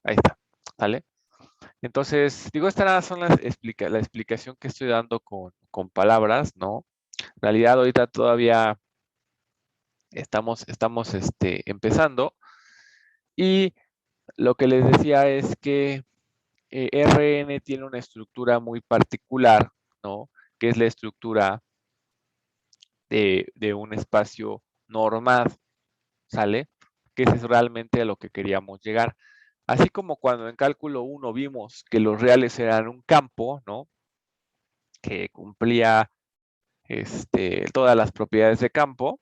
Ahí está, ¿sale? Entonces, digo, estas son la explicación que estoy dando con palabras, ¿no? En realidad, ahorita todavía estamos empezando. Y lo que les decía es que RN tiene una estructura muy particular, ¿no? Que es la estructura de un espacio normado, ¿sale? Que ese es realmente a lo que queríamos llegar. Así como cuando en cálculo 1 vimos que los reales eran un campo, ¿no? Que cumplía todas las propiedades de campo,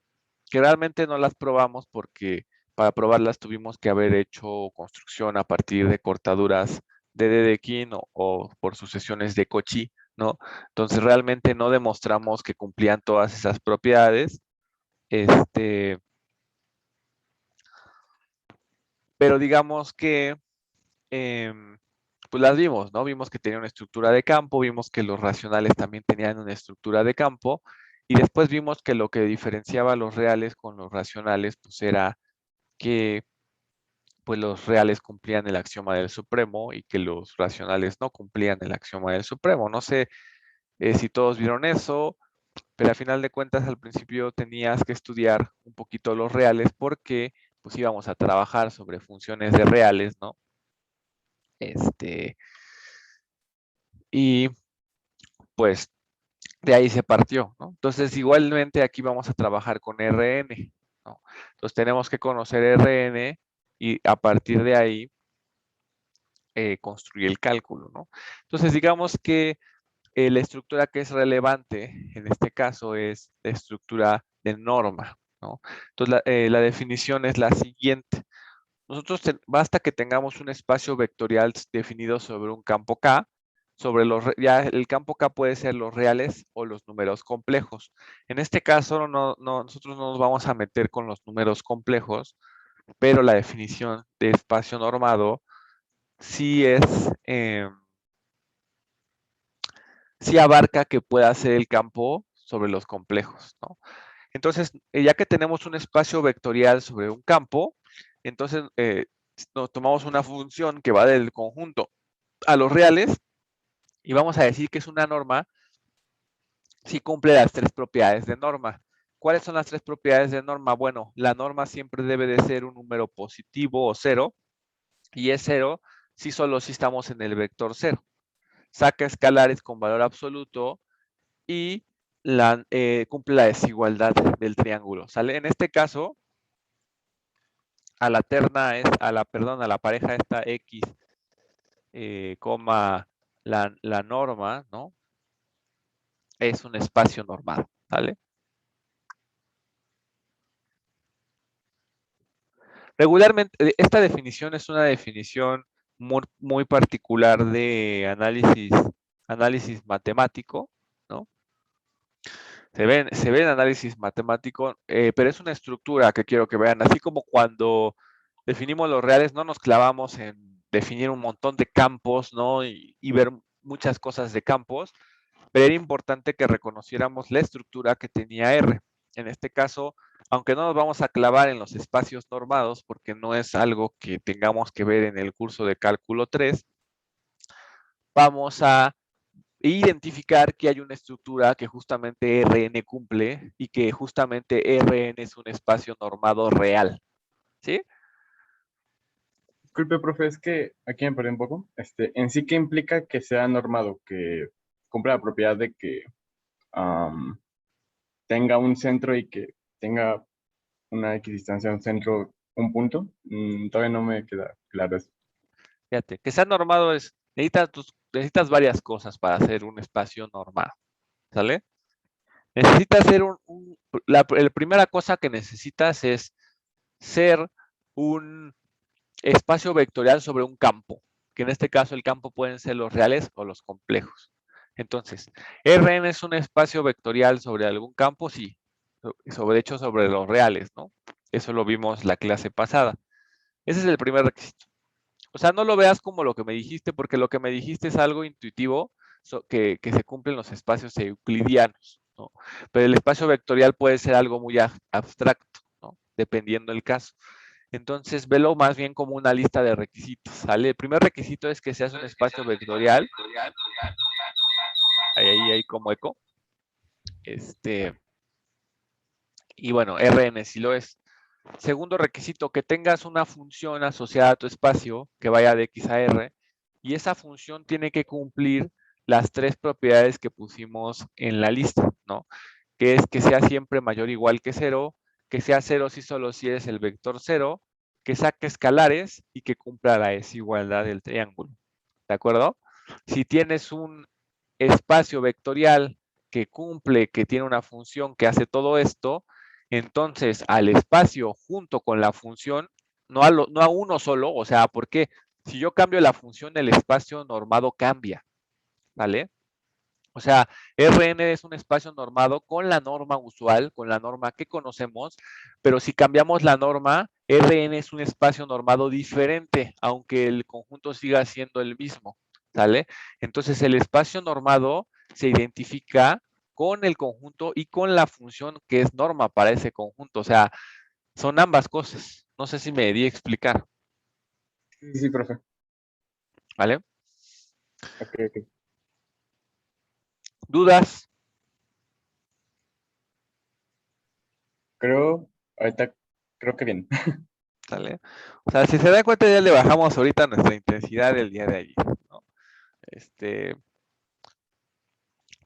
que realmente no las probamos porque para probarlas tuvimos que haber hecho construcción a partir de cortaduras de Dedekind o por sucesiones de Cauchy, ¿no? Entonces realmente no demostramos que cumplían todas esas propiedades, pero digamos que pues las vimos, ¿no? Vimos que tenía una estructura de campo, vimos que los racionales también tenían una estructura de campo, y después vimos que lo que diferenciaba a los reales con los racionales, pues era que pues los reales cumplían el axioma del supremo y que los racionales no cumplían el axioma del supremo. No sé si todos vieron eso, pero al final de cuentas al principio tenías que estudiar un poquito los reales porque pues íbamos a trabajar sobre funciones de reales, ¿no? Y pues de ahí se partió, ¿no? Entonces, igualmente aquí vamos a trabajar con Rn, ¿no? Entonces, tenemos que conocer Rn y a partir de ahí construir el cálculo, ¿no? Entonces, digamos que la estructura que es relevante en este caso es la estructura de norma, ¿no? Entonces, la definición es la siguiente. Nosotros basta que tengamos un espacio vectorial definido sobre un campo K, ya el campo K puede ser los reales o los números complejos. En este caso, nosotros no nos vamos a meter con los números complejos, pero la definición de espacio normado sí sí abarca que pueda ser el campo sobre los complejos, ¿no? Entonces, ya que tenemos un espacio vectorial sobre un campo, entonces nos tomamos una función que va del conjunto a los reales y vamos a decir que es una norma si cumple las tres propiedades de norma. ¿Cuáles son las tres propiedades de norma? Bueno, la norma siempre debe de ser un número positivo o cero, y es cero solo si estamos en el vector cero. Saca escalares con valor absoluto y cumple la desigualdad del triángulo, ¿sale? En este caso, a la terna es, a la pareja esta X, coma la norma, ¿no? Es un espacio normado, ¿vale? Regularmente, esta definición es una definición muy particular de análisis matemático, ¿no? Se ve en análisis matemático, pero es una estructura que quiero que vean. Así como cuando definimos los reales, no nos clavamos en definir un montón de campos, ¿no? Y ver muchas cosas de campos, pero era importante que reconociéramos la estructura que tenía R. En este caso, aunque no nos vamos a clavar en los espacios normados, porque no es algo que tengamos que ver en el curso de cálculo 3, vamos a identificar que hay una estructura que justamente Rn cumple y que justamente Rn es un espacio normado real, ¿sí? Disculpe, profe, es que aquí me perdí un poco. En sí, ¿qué implica que sea normado? Que cumpla la propiedad de que am, tenga un centro y que tenga una equidistancia, un centro, un punto. Todavía no me queda claro eso. Fíjate, que sea normado es, necesitas varias cosas para hacer un espacio normado, ¿sale? Necesitas hacer la primera cosa que necesitas es ser un espacio vectorial sobre un campo, que en este caso el campo pueden ser los reales o los complejos. Entonces, Rn es un espacio vectorial sobre algún campo, sí, de hecho sobre los reales, ¿no? Eso lo vimos la clase pasada. Ese es el primer requisito. O sea, no lo veas como lo que me dijiste, porque lo que me dijiste es algo intuitivo que se cumple en los espacios euclidianos, ¿no? Pero el espacio vectorial puede ser algo muy abstracto, ¿no? Dependiendo del caso. Entonces, velo más bien como una lista de requisitos, ¿sale? El primer requisito es que seas un espacio vectorial. Ahí hay como eco. Y bueno, Rn si lo es. Segundo requisito, que tengas una función asociada a tu espacio que vaya de X a R, y esa función tiene que cumplir las tres propiedades que pusimos en la lista, ¿no? Que es que sea siempre mayor o igual que cero, que sea cero si solo si es el vector cero, que saque escalares y que cumpla la desigualdad del triángulo. ¿De acuerdo? Si tienes un espacio vectorial que cumple, que tiene una función que hace todo esto, entonces al espacio junto con la función, no a uno solo, o sea, ¿por qué? Si yo cambio la función, el espacio normado cambia, ¿vale? O sea, Rn es un espacio normado con la norma usual, con la norma que conocemos, pero si cambiamos la norma, Rn es un espacio normado diferente, aunque el conjunto siga siendo el mismo, ¿sale? Entonces, el espacio normado se identifica con el conjunto y con la función que es norma para ese conjunto. O sea, son ambas cosas. No sé si me di a explicar, Sí, sí, profe. ¿vale? Ok, ok. ¿Dudas? Ahorita creo que bien. ¿Sale? O sea, si se da cuenta, ya le bajamos ahorita nuestra intensidad del día de ayer, ¿no?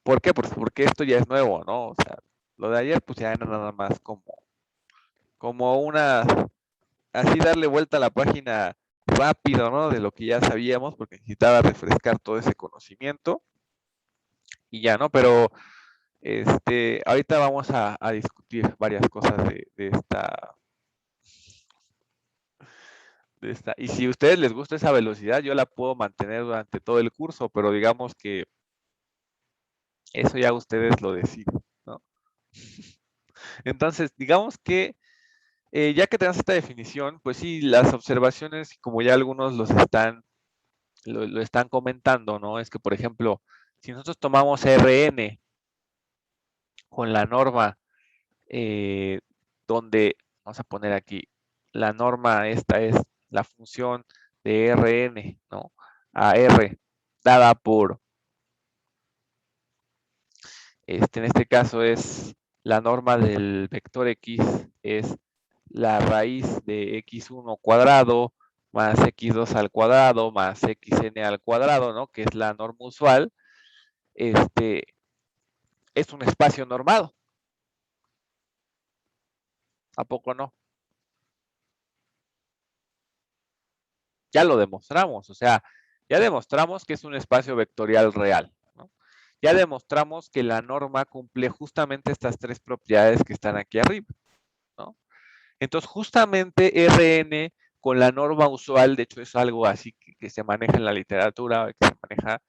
¿Por qué? Pues porque esto ya es nuevo, ¿no? O sea, lo de ayer, pues ya era nada más como una, así darle vuelta a la página rápido, ¿no? De lo que ya sabíamos, porque necesitaba refrescar todo ese conocimiento y ya, ¿no? Pero, ahorita vamos a discutir varias cosas de esta. Y si a ustedes les gusta esa velocidad, yo la puedo mantener durante todo el curso, pero digamos que eso ya ustedes lo deciden, ¿no? Entonces, digamos que ya que tenemos esta definición, pues sí, las observaciones, como ya algunos lo están comentando, ¿no? Es que, por ejemplo, si nosotros tomamos Rn con la norma donde, vamos a poner aquí, la norma esta es la función de Rn, ¿no? A R, dada por, en este caso es la norma del vector X, es la raíz de x1 cuadrado más x2 al cuadrado más xn al cuadrado, ¿no? Que es la norma usual, es un espacio normado. ¿A poco no? Ya lo demostramos, o sea, ya demostramos que es un espacio vectorial real, ¿no? Ya demostramos que la norma cumple justamente estas tres propiedades que están aquí arriba, ¿no? Entonces, justamente Rn con la norma usual, de hecho es algo así que se maneja en la literatura, que se maneja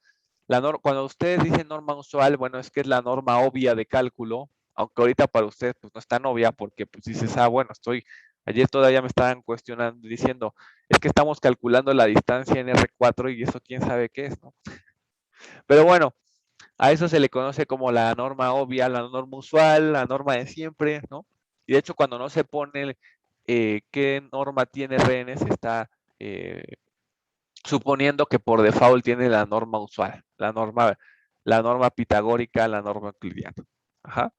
cuando ustedes dicen norma usual, bueno, es que es la norma obvia de cálculo, aunque ahorita para ustedes pues no es tan obvia porque pues dices, bueno, ayer todavía me estaban cuestionando diciendo, es que estamos calculando la distancia en R4 y eso quién sabe qué es, ¿no? Pero bueno, a eso se le conoce como la norma obvia, la norma usual, la norma de siempre, ¿no? Y de hecho cuando no se pone qué norma tiene RN, se está suponiendo que por default tiene la norma usual, la norma pitagórica, la norma euclidiana. Ajá.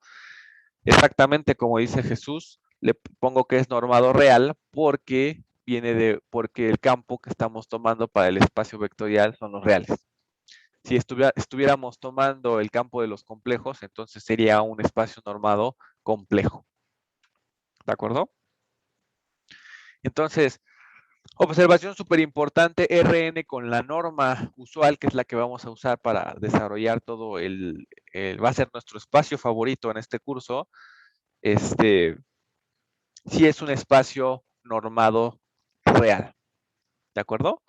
Exactamente como dice Jesús, le pongo que es normado real porque porque el campo que estamos tomando para el espacio vectorial son los reales. Si estuviéramos tomando el campo de los complejos, entonces sería un espacio normado complejo. ¿De acuerdo? Entonces, observación súper importante, Rn con la norma usual, que es la que vamos a usar para desarrollar todo va a ser nuestro espacio favorito en este curso, sí es un espacio normado real. ¿De acuerdo?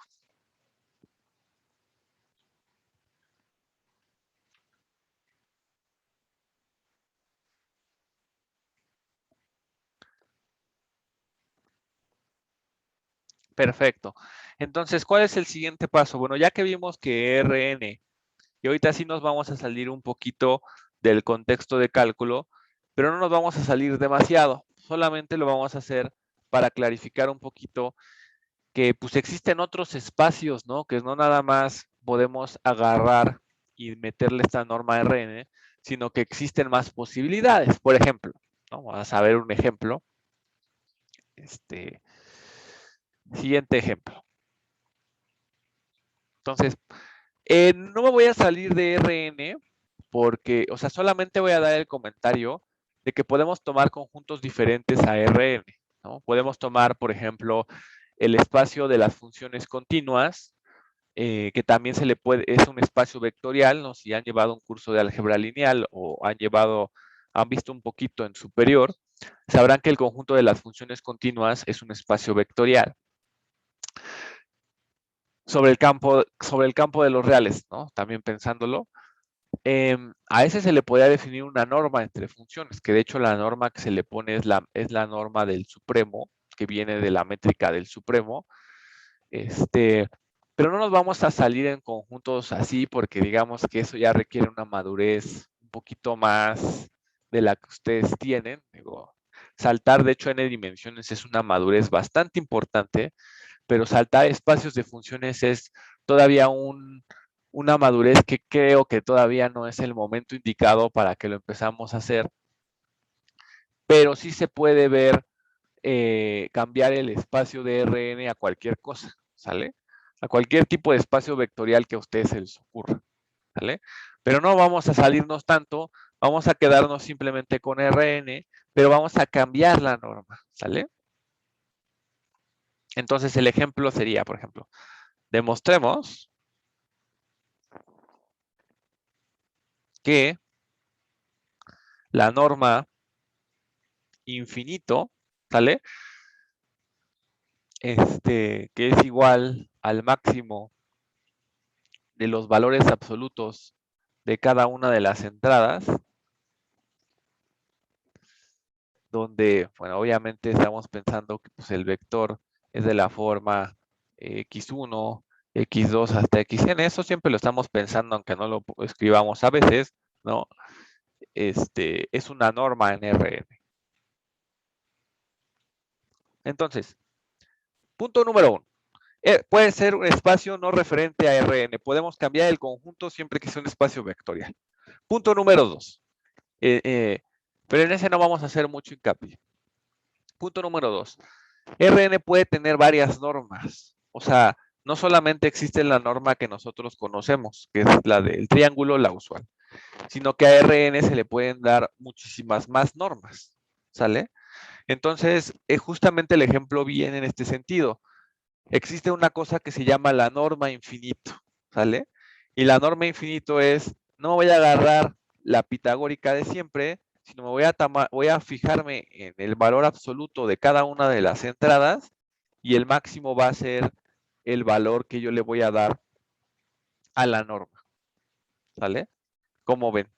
Perfecto. Entonces, ¿cuál es el siguiente paso? Bueno, ya que vimos que Rn, y ahorita sí nos vamos a salir un poquito del contexto de cálculo, pero no nos vamos a salir demasiado, solamente lo vamos a hacer para clarificar un poquito que pues existen otros espacios, ¿no? Que no nada más podemos agarrar y meterle esta norma RN, sino que existen más posibilidades. Por ejemplo, ¿no? Vamos a ver un ejemplo. Siguiente ejemplo. Entonces, no me voy a salir de RN porque, o sea, solamente voy a dar el comentario de que podemos tomar conjuntos diferentes a RN, ¿no? Podemos tomar, por ejemplo, el espacio de las funciones continuas, que también se le puede, es un espacio vectorial, ¿no? Si han llevado un curso de álgebra lineal o han visto un poquito en superior, sabrán que el conjunto de las funciones continuas es un espacio vectorial. Sobre el campo de los reales, ¿no? También pensándolo, a ese se le podría definir una norma entre funciones, que de hecho la norma que se le pone es la norma del supremo, que viene de la métrica del supremo. Pero no nos vamos a salir en conjuntos así porque digamos que eso ya requiere una madurez un poquito más de la que ustedes tienen. Digo, saltar de hecho n dimensiones es una madurez bastante importante, pero saltar espacios de funciones es todavía una madurez que creo que todavía no es el momento indicado para que lo empezamos a hacer, pero sí se puede ver cambiar el espacio de Rn a cualquier cosa, ¿sale? A cualquier tipo de espacio vectorial que a ustedes se les ocurra, ¿sale? Pero no vamos a salirnos tanto, vamos a quedarnos simplemente con Rn, pero vamos a cambiar la norma, ¿sale? Entonces el ejemplo sería, por ejemplo, demostremos que la norma infinito, ¿sale? Que es igual al máximo de los valores absolutos de cada una de las entradas, donde, bueno, obviamente estamos pensando que pues, el vector es de la forma x1, x2 hasta xn, eso siempre lo estamos pensando, aunque no lo escribamos a veces, ¿no? Es una norma en Rn. Entonces, punto número 1. Puede ser un espacio no referente a Rn. Podemos cambiar el conjunto siempre que sea un espacio vectorial. Punto número 2. Pero en ese no vamos a hacer mucho hincapié. Punto número 2. Rn puede tener varias normas. O sea, no solamente existe la norma que nosotros conocemos, que es la del triángulo, la usual, sino que a Rn se le pueden dar muchísimas más normas. ¿Sale? Entonces, justamente el ejemplo viene en este sentido. Existe una cosa que se llama la norma infinito, ¿sale? Y la norma infinito es, no voy a agarrar la pitagórica de siempre, sino voy a fijarme en el valor absoluto de cada una de las entradas y el máximo va a ser el valor que yo le voy a dar a la norma, ¿sale? ¿Cómo ven?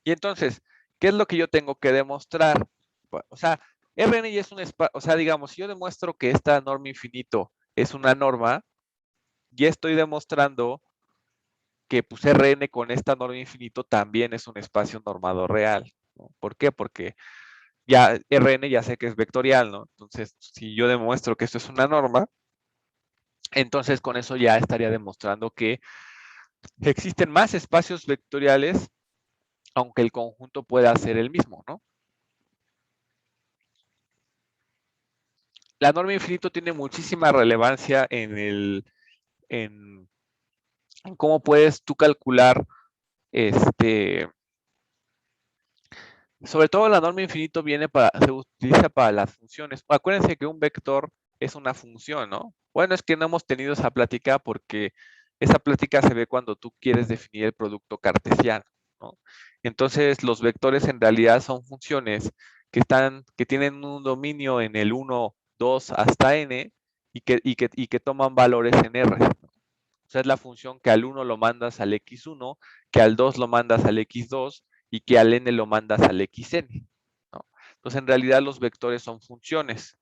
Y entonces, ¿qué es lo que yo tengo que demostrar? O sea, Rn es un espacio, o sea, digamos, si yo demuestro que esta norma infinito es una norma, ya estoy demostrando que pues Rn con esta norma infinito también es un espacio normado real, ¿no? ¿Por qué? Porque ya Rn ya sé que es vectorial, ¿no? Entonces, si yo demuestro que esto es una norma, entonces con eso ya estaría demostrando que existen más espacios vectoriales, aunque el conjunto pueda ser el mismo, ¿no? La norma infinito tiene muchísima relevancia en cómo puedes tú calcular, sobre todo la norma infinito se utiliza para las funciones. Acuérdense que un vector es una función, ¿no? Bueno, es que no hemos tenido esa plática porque esa plática se ve cuando tú quieres definir el producto cartesiano, ¿no? Entonces, los vectores en realidad son funciones que tienen un dominio en el 1, 2 hasta n y que toman valores en R, ¿no? O sea, es la función que al 1 lo mandas al x1, que al 2 lo mandas al x2 y que al n lo mandas al xn, ¿no? Entonces, en realidad los vectores son funciones.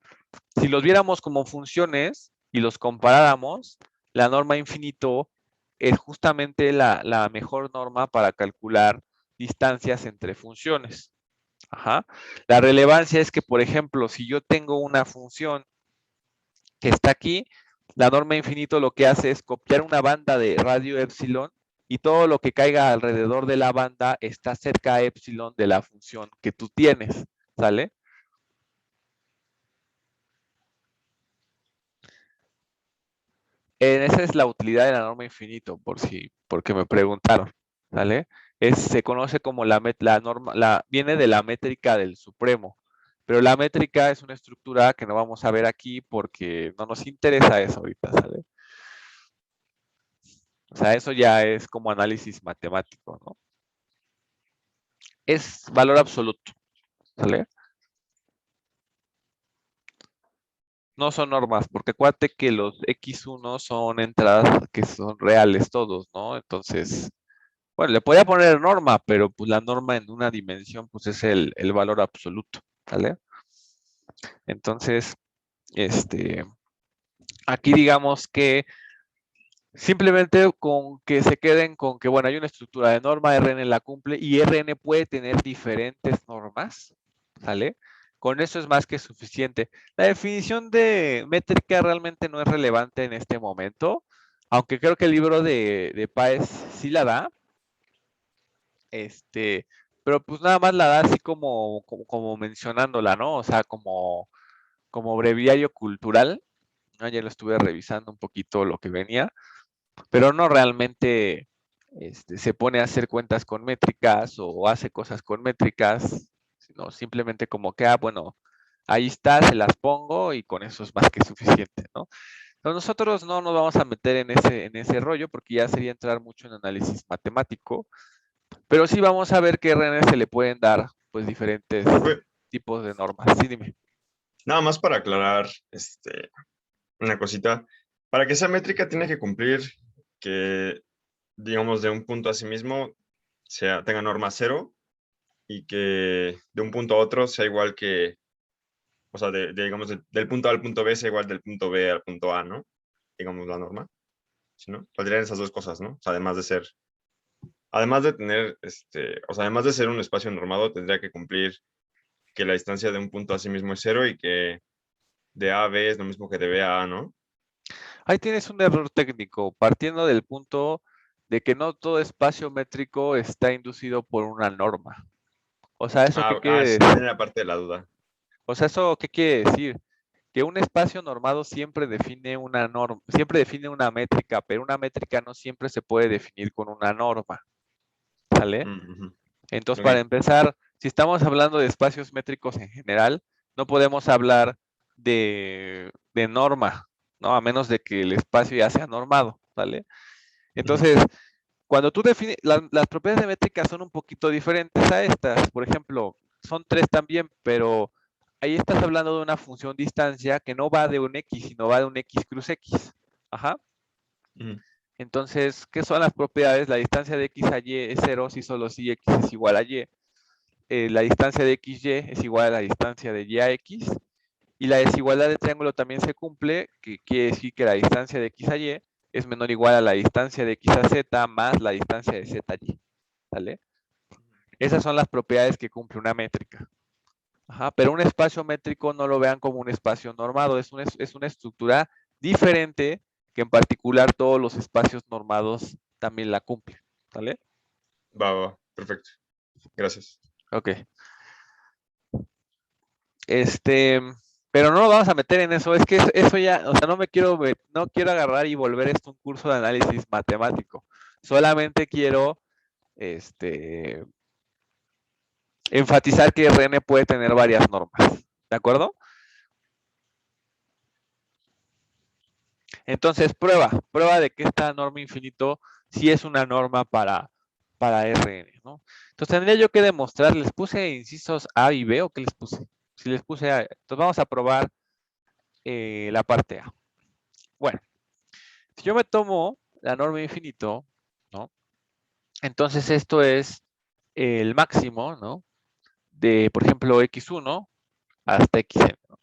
Si los viéramos como funciones y los comparáramos, la norma infinito es justamente la mejor norma para calcular distancias entre funciones. Ajá. La relevancia es que, por ejemplo, si yo tengo una función que está aquí, la norma infinito lo que hace es copiar una banda de radio epsilon y todo lo que caiga alrededor de la banda está cerca a epsilon de la función que tú tienes, ¿sale? Esa es la utilidad de la norma infinito, porque me preguntaron, ¿vale? Se conoce como la norma, viene de la métrica del supremo, pero la métrica es una estructura que no vamos a ver aquí porque no nos interesa eso ahorita, ¿sale? O sea, eso ya es como análisis matemático, ¿no? Es valor absoluto, ¿sale? No son normas, porque acuérdate que los X1 son entradas que son reales todos, ¿no? Entonces, bueno, le podía poner norma, pero pues la norma en una dimensión pues es el valor absoluto, ¿vale? Entonces, aquí digamos que simplemente con que se queden con que, bueno, hay una estructura de norma, Rn la cumple y Rn puede tener diferentes normas, ¿sale? Con eso es más que suficiente. La definición de métrica realmente no es relevante en este momento, aunque creo que el libro de Páez sí la da, pero pues nada más la da así como mencionándola, ¿no? O sea, como breviario cultural, ¿no? Ya lo estuve revisando un poquito lo que venía, pero no realmente se pone a hacer cuentas con métricas o hace cosas con métricas, sino simplemente como que, bueno, ahí está, se las pongo y con eso es más que suficiente, ¿no? Pero nosotros no nos vamos a meter en ese rollo porque ya sería entrar mucho en análisis matemático, pero sí vamos a ver que RN se le pueden dar pues diferentes Profe, tipos de normas. Sí, dime. nada más para aclarar una cosita. Para que sea métrica tiene que cumplir que, digamos, de un punto a sí mismo tenga norma cero y que de un punto a otro sea igual que, o sea, digamos, del punto A al punto B sea igual del punto B al punto A, ¿no? Digamos la norma, ¿sí, no? Valdrían esas dos cosas, ¿no? O sea, además de tener, o sea, además de ser un espacio normado, tendría que cumplir que la distancia de un punto a sí mismo es cero y que de A a B es lo mismo que de B a A, ¿no? Ahí tienes un error técnico, partiendo del punto de que no todo espacio métrico está inducido por una norma. O sea, ¿eso qué quiere Sí, también decir? era parte de la duda. O sea, ¿eso qué quiere decir? Que un espacio normado siempre define una norma, siempre define una métrica, pero una métrica no siempre se puede definir con una norma, ¿sale? Ujú. Entonces, para Ok. empezar, si estamos hablando de espacios métricos en general, no podemos hablar de norma, ¿no? A menos de que el espacio ya sea normado, ¿vale? Ujú. Entonces, cuando tú defines, las propiedades de métrica son un poquito diferentes a estas. Por ejemplo, son tres también, pero ahí estás hablando de una función distancia que no va de un x, sino va de un x cruz x. Ajá. Ujú. Entonces, ¿qué son las propiedades? La distancia de x a y es 0 si solo si x es igual a y. La distancia de xy es igual a la distancia de y a x. Y la desigualdad de triángulo también se cumple, que quiere decir que la distancia de x a y es menor o igual a la distancia de x a z más la distancia de z a y. ¿Vale? Esas son las propiedades que cumple una métrica. Ajá, pero un espacio métrico no lo vean como un espacio normado, es una estructura diferente que en particular todos los espacios normados también la cumplen. ¿Vale? Va, perfecto. Gracias. Ok. Este, pero no nos vamos a meter en eso, es que eso ya, o sea, no quiero agarrar y volver esto un curso de análisis matemático. Solamente quiero, enfatizar que Rn puede tener varias normas. ¿De acuerdo? Entonces, prueba de que esta norma infinito sí es una norma para Rn, ¿no? Entonces, tendría yo que demostrar, ¿les puse incisos A y B o qué les puse? Si les puse A, entonces vamos a probar la parte A. Bueno, si yo me tomo la norma infinito, ¿no? Entonces esto es el máximo, ¿no? De, por ejemplo, x1 hasta xn, ¿no?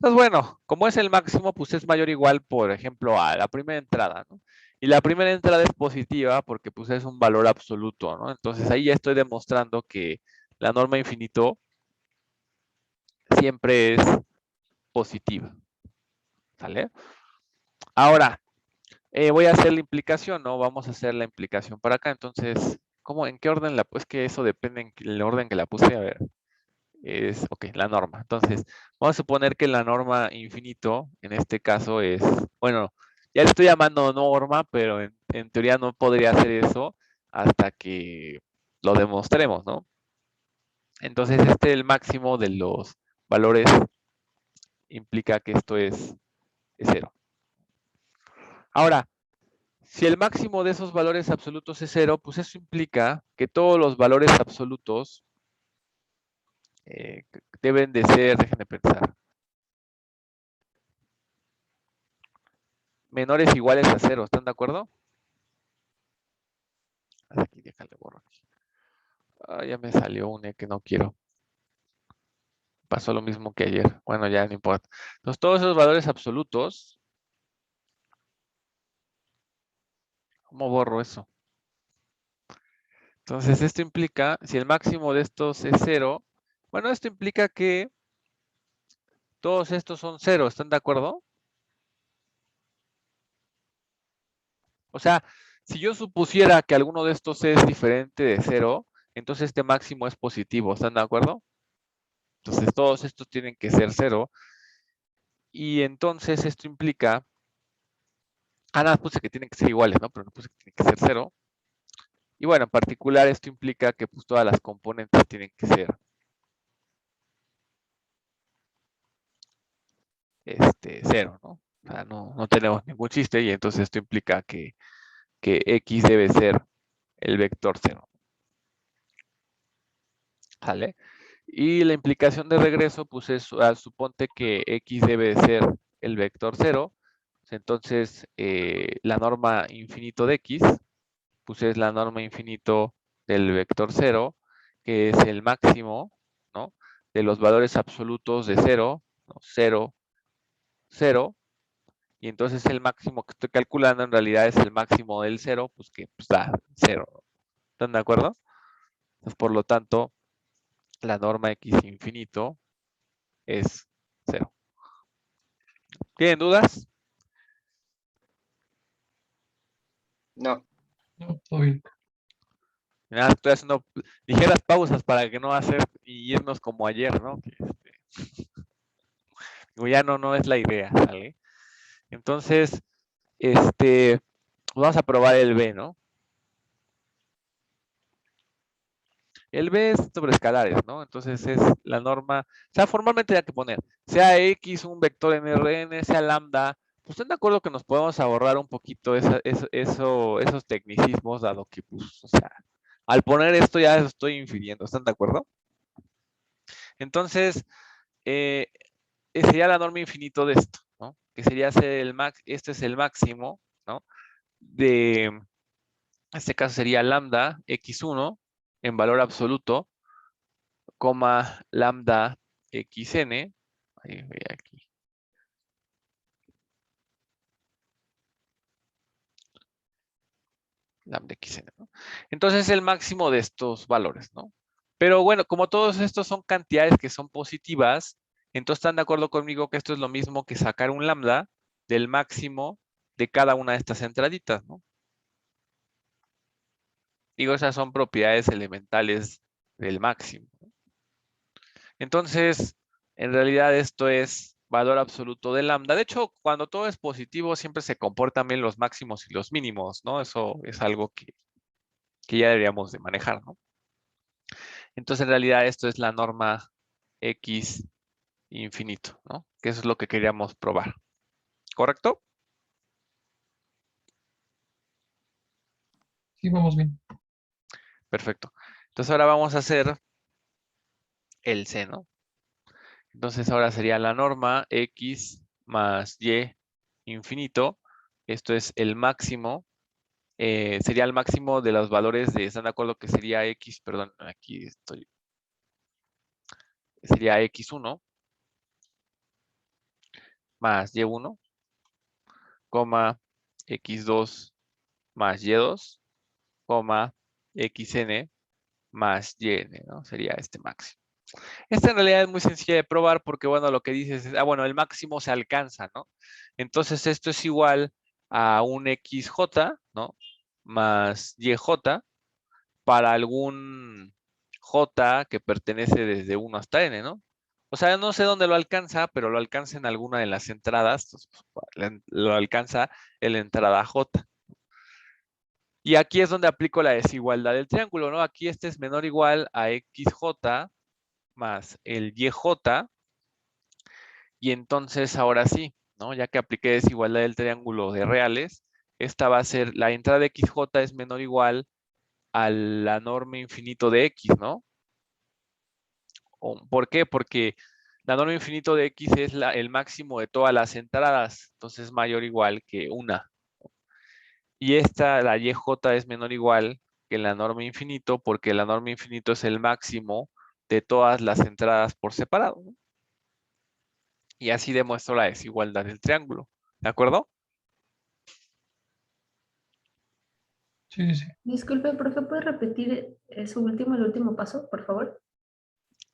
Entonces, bueno, como es el máximo, pues es mayor o igual, por ejemplo, a la primera entrada, ¿no? Y la primera entrada es positiva porque pues es un valor absoluto, ¿no? Entonces ahí ya estoy demostrando que la norma infinito siempre es positiva, ¿sale? Ahora, voy a hacer la implicación, ¿no? Vamos a hacer la implicación para acá. Entonces, ¿cómo, en qué orden la puse? Es que eso depende en el orden que la puse. A ver, es, ok, la norma. Entonces, vamos a suponer que la norma infinito, en este caso es, bueno, ya le estoy llamando norma, pero en teoría no podría hacer eso hasta que lo demostremos, ¿no? Entonces, este es el máximo de los valores, implica que esto es 0. Ahora, si el máximo de esos valores absolutos es 0, pues eso implica que todos los valores absolutos deben de ser, déjenme pensar, menores o iguales a 0. ¿Están de acuerdo? Aquí, déjale borro aquí. Ah, ya me salió una que no quiero. Pasó lo mismo que ayer. Bueno, ya no importa. Entonces, todos esos valores absolutos, ¿cómo borro eso? Entonces, esto implica, si el máximo de estos es 0, bueno, esto implica que todos estos son 0. ¿Están de acuerdo? O sea, si yo supusiera que alguno de estos es diferente de 0, entonces este máximo es positivo. ¿Están de acuerdo? Entonces, todos estos tienen que ser 0. Y entonces esto implica, nada, puse que tienen que ser iguales, ¿no? Pero no puse que tienen que ser 0. Y bueno, en particular esto implica que pues todas las componentes tienen que ser 0, ¿no? O sea, no tenemos ningún chiste y entonces esto implica que X debe ser el vector 0. ¿Sale? Y la implicación de regreso, pues es, suponte que X debe ser el vector 0. Entonces, la norma infinito de X, pues es la norma infinito del vector 0, que es el máximo, ¿no? De los valores absolutos de 0, ¿no? 0, 0. Y entonces el máximo que estoy calculando en realidad es el máximo del 0, pues que pues, da 0. ¿Están de acuerdo? Entonces, por lo tanto, la norma X infinito es 0. ¿Tienen dudas? No. No, todo bien. Nada, estoy haciendo ligeras pausas para que no hacer y irnos como ayer, ¿no? Digo, ya no es la idea, ¿sale? Entonces, vamos a probar el B, ¿no? El B es sobre escalares, ¿no? Entonces es la norma, o sea, formalmente hay que poner, sea X un vector en Rn, sea lambda, pues están de acuerdo que nos podemos ahorrar un poquito esos tecnicismos, dado que, pues, o sea, al poner esto ya estoy infiriendo, ¿están de acuerdo? Entonces, sería la norma infinito de esto, ¿no? Que sería ser el este es el máximo, ¿no? En este caso sería lambda x1 en valor absoluto, coma lambda xn, ahí voy aquí. Lambda xn, ¿no? Entonces el máximo de estos valores, ¿no? Pero bueno, como todos estos son cantidades que son positivas, entonces están de acuerdo conmigo que esto es lo mismo que sacar un lambda del máximo de cada una de estas entraditas, ¿no? Digo, esas son propiedades elementales del máximo. Entonces, en realidad esto es valor absoluto de lambda. De hecho, cuando todo es positivo, siempre se comportan bien los máximos y los mínimos, ¿no? Eso es algo que ya deberíamos de manejar, ¿no? Entonces, en realidad esto es la norma X infinito, ¿no? Que eso es lo que queríamos probar. ¿Correcto? Sí, vamos bien. Perfecto. Entonces ahora vamos a hacer el C, ¿no? Entonces ahora sería la norma X más Y infinito. Esto es el máximo. Sería el máximo de los valores de, ¿están de acuerdo que sería X? Perdón, aquí estoy. Sería X1. más y1, coma x2 más y2, coma xn más yn, ¿no? Sería este máximo. Esta en realidad es muy sencilla de probar porque, bueno, lo que dices es, bueno, el máximo se alcanza, ¿no? Entonces esto es igual a un xj, ¿no? Más yj para algún j que pertenece desde 1 hasta n, ¿no? O sea, no sé dónde lo alcanza, pero lo alcanza en alguna de las entradas, entonces, lo alcanza en la entrada j. Y aquí es donde aplico la desigualdad del triángulo, ¿no? Aquí este es menor o igual a xj más el yj, y entonces ahora sí, ¿no? Ya que apliqué desigualdad del triángulo de reales, esta va a ser, la entrada de xj es menor o igual a la norma infinito de x, ¿no? ¿Por qué? Porque la norma infinito de x es el máximo de todas las entradas, entonces es mayor o igual que 1. Y esta, la yj, es menor o igual que la norma infinito, porque la norma infinito es el máximo de todas las entradas por separado, ¿no? Y así demuestro la desigualdad del triángulo. ¿De acuerdo? Sí, sí. Disculpe, profe, ¿puede repetir su último, el último paso, por favor?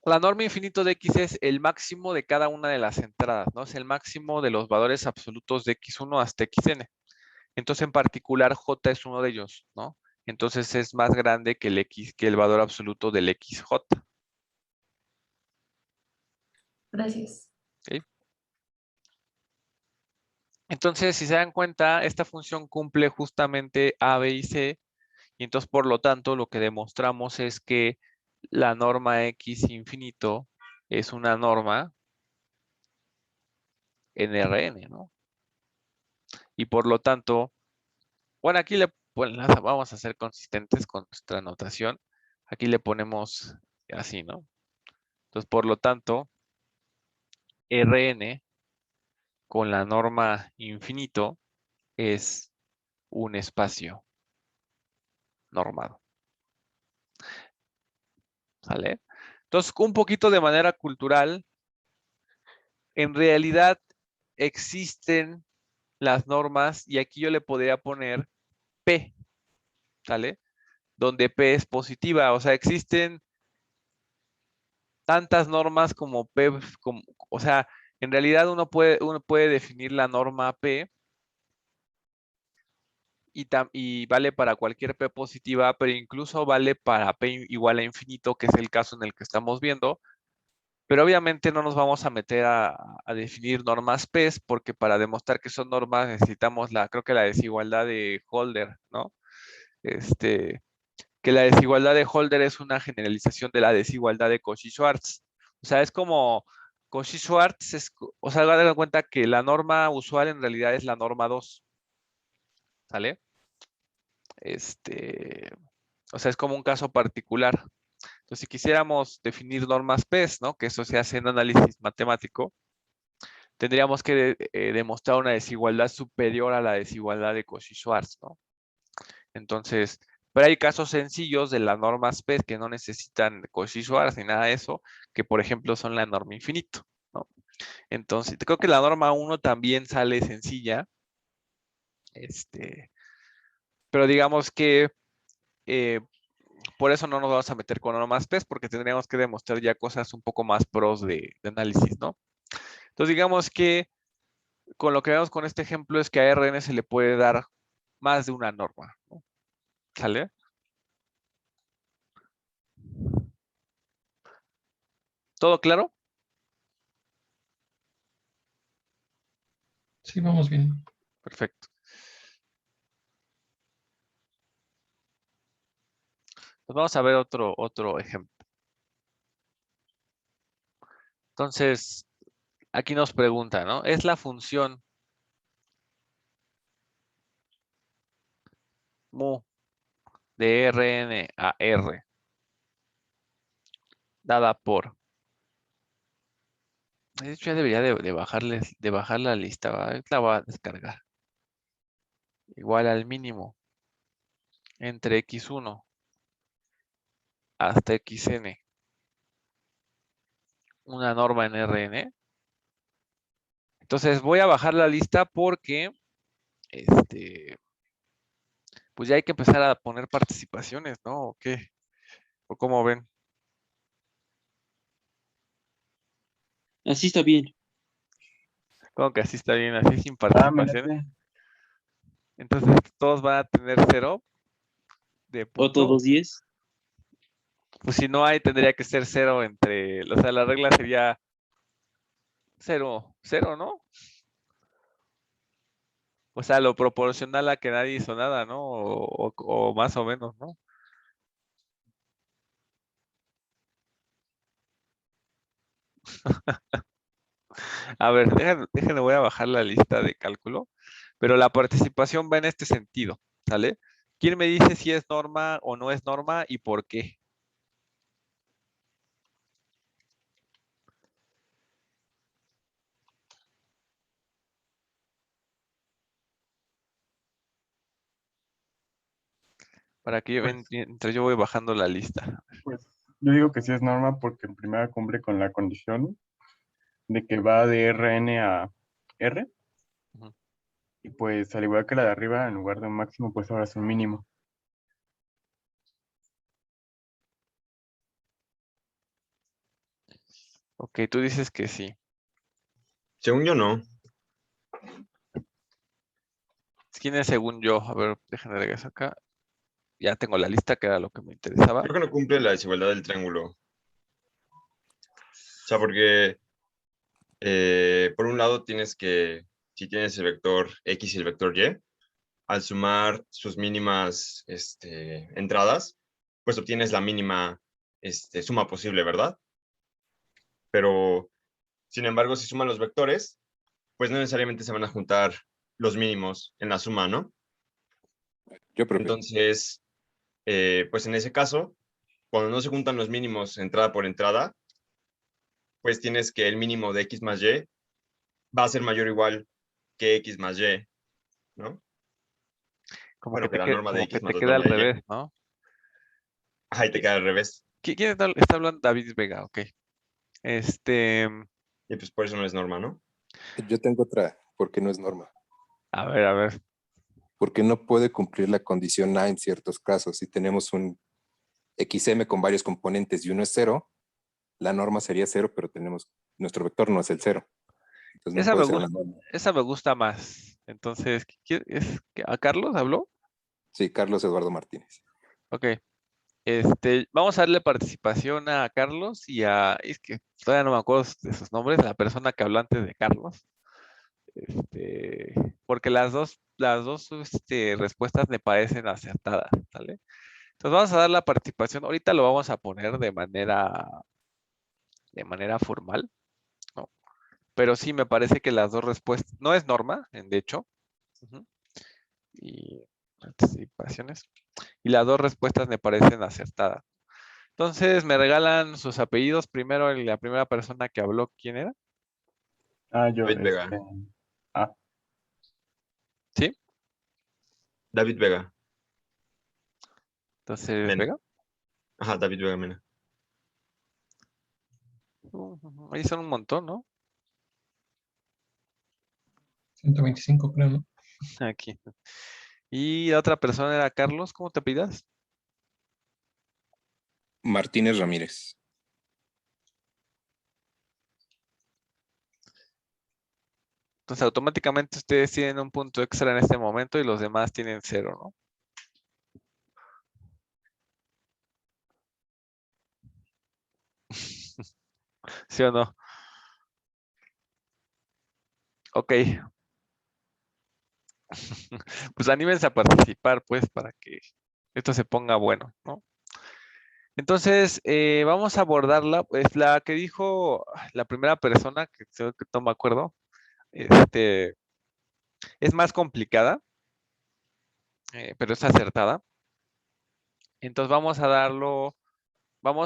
La norma infinito de x es el máximo de cada una de las entradas, ¿no? Es el máximo de los valores absolutos de x1 hasta xn. Entonces, en particular, j es uno de ellos, ¿no? Entonces es más grande que el x, que el valor absoluto del xj. Gracias. ¿Sí? Entonces, si se dan cuenta, esta función cumple justamente A, B y C, y entonces, por lo tanto, lo que demostramos es que la norma x infinito es una norma en Rn, ¿no? Y por lo tanto, bueno, aquí vamos a ser consistentes con nuestra notación. Aquí le ponemos así, ¿no? Entonces, por lo tanto, Rn con la norma infinito es un espacio normado. ¿Sale? Entonces, un poquito de manera cultural, en realidad existen las normas y aquí yo le podría poner P, ¿sale? Donde P es positiva, o sea, existen tantas normas como P, o sea, en realidad uno puede definir la norma P y vale para cualquier P positiva, pero incluso vale para P igual a infinito, que es el caso en el que estamos viendo. Pero obviamente no nos vamos a meter a definir normas P, porque para demostrar que son normas necesitamos creo que la desigualdad de Holder, ¿no? Que la desigualdad de Holder es una generalización de la desigualdad de Cauchy-Schwarz. O sea, es como Cauchy-Schwarz, o sea, hagan cuenta que la norma usual en realidad es la norma 2. ¿Sale? O sea, es como un caso particular. Entonces, si quisiéramos definir normas PES, ¿no? Que eso se hace en análisis matemático, tendríamos que demostrar una desigualdad superior a la desigualdad de Cauchy-Schwarz, ¿no? Entonces, pero hay casos sencillos de las normas PES que no necesitan Cauchy-Schwarz ni nada de eso, que por ejemplo son la norma infinito, ¿no? Entonces, creo que la norma 1 también sale sencilla, pero digamos que por eso no nos vamos a meter con normas PES, porque tendríamos que demostrar ya cosas un poco más pros de análisis, ¿no? Entonces, digamos que con lo que vemos con este ejemplo es que a Rn se le puede dar más de una norma, ¿no? ¿Sale? ¿Todo claro? Sí, vamos bien. Perfecto. Pues vamos a ver otro ejemplo. Entonces, aquí nos pregunta, ¿no? Es la función mu de Rn a R dada por. De hecho, ya debería de bajar la lista, ¿va? La voy a descargar. Igual al mínimo entre x1 hasta xn. Una norma en Rn Entonces voy a bajar la lista porque pues ya hay que empezar a poner participaciones, ¿no? ¿O qué? ¿O cómo ven? Así está bien. Como que así está bien, así sin Me participaciones. late. Entonces todos van a tener 0 de O punto. todos 10. Pues si no hay, tendría que ser 0 entre, o sea, la regla sería 0, 0, ¿no? O sea, lo proporcional a que nadie hizo nada, ¿no? O más o menos, ¿no? A ver, déjenme, voy a bajar la lista de cálculo, pero la participación va en este sentido, ¿sale? ¿Quién me dice si es norma o no es norma y por qué? Para que yo, Pues, mientras yo voy bajando la lista. pues, yo digo que sí es norma porque en primera cumple con la condición de que va de Rn a R. Ujú. Y pues al igual que la de arriba, en lugar de un máximo, pues ahora es un mínimo. Ok, tú dices que sí. Según yo, no. ¿Quién es según yo? A ver, déjenme regresar acá. Ya tengo la lista, que era lo que me interesaba. Creo que no cumple la desigualdad del triángulo. O sea, porque por un lado tienes que, si tienes el vector X y el vector Y, al sumar sus mínimas entradas, pues obtienes la mínima suma posible, ¿verdad? Pero, sin embargo, si suman los vectores, pues no necesariamente se van a juntar los mínimos en la suma, ¿no? Yo, profe. Entonces, pues en ese caso, cuando no se juntan los mínimos entrada por entrada, pues tienes que el mínimo de X más Y va a ser mayor o igual que X más Y, ¿no? Como que Bueno, que la norma de como que X más te la queda al norma de Y. revés, ¿no? Ahí te queda al revés. ¿Quién está hablando? David Vega, ok. Este, Y pues por eso no es norma, ¿no? Yo tengo otra, porque no es norma. a ver. Porque no puede cumplir la condición A en ciertos casos. Si tenemos un XM con varios componentes y uno es 0, la norma sería 0, pero nuestro vector no es el 0. Entonces no Esa me puede ser gusta, una norma. esa me gusta más. Entonces, ¿a Carlos habló? Sí, Carlos Eduardo Martínez. Ok. Vamos a darle participación a Carlos y es que todavía no me acuerdo de sus nombres, la persona que habló antes de Carlos. Porque las dos respuestas me parecen acertadas, ¿sale? Entonces vamos a dar la participación. Ahorita lo vamos a poner de manera formal, ¿no? Pero sí me parece que las dos respuestas, no es norma, de hecho, ujú, y participaciones, y las dos respuestas me parecen acertadas. Entonces me regalan sus apellidos. Primero, la primera persona que habló, ¿quién era? Ah, yo, David Vega. ah, ¿Sí? David Vega. Entonces, Mena. Vega. Ajá, David Vega Mena. Ahí son un montón, ¿no? 125, creo, ¿no? Aquí. Y la otra persona era Carlos, ¿cómo te pidas? Martínez Ramírez. Entonces automáticamente ustedes tienen un punto extra en este momento y los demás tienen 0, ¿no? ¿Sí o no? Ok. Pues anímense a participar, pues, para que esto se ponga bueno, ¿no? Entonces, vamos a abordarla, pues la que dijo la primera persona, que creo que no me acuerdo, es más complicada, pero es acertada. Entonces vamos